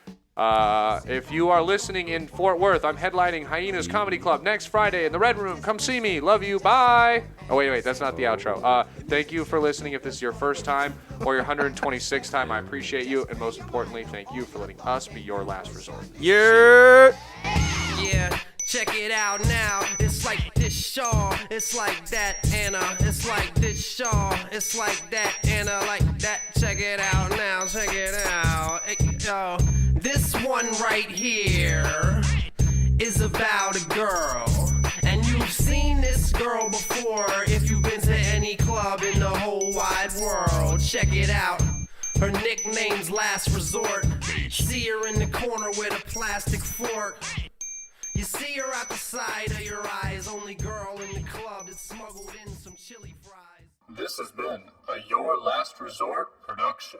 if you are listening in Fort Worth, I'm headlining Hyenas Comedy Club next Friday in the Red Room. Come see me. Love you. Bye. Oh, wait. That's not the outro. Thank you for listening. If this is your first time or your 126th time, I appreciate you. And most importantly, thank you for letting us be your last resort. Yeah. Yeah, check it out now. It's like this Shaw, it's like that Anna. It's like this Shaw, it's like that Anna, like that. Check it out now, check it out. Yo, this one right here is about a girl. And you've seen this girl before if you've been to any club in the whole wide world. Check it out. Her nickname's Last Resort. See her in the corner with a plastic fork. You see her out the side of your eyes. Only girl in the club is smuggled in some chili fries. This has been a Your Last Resort production.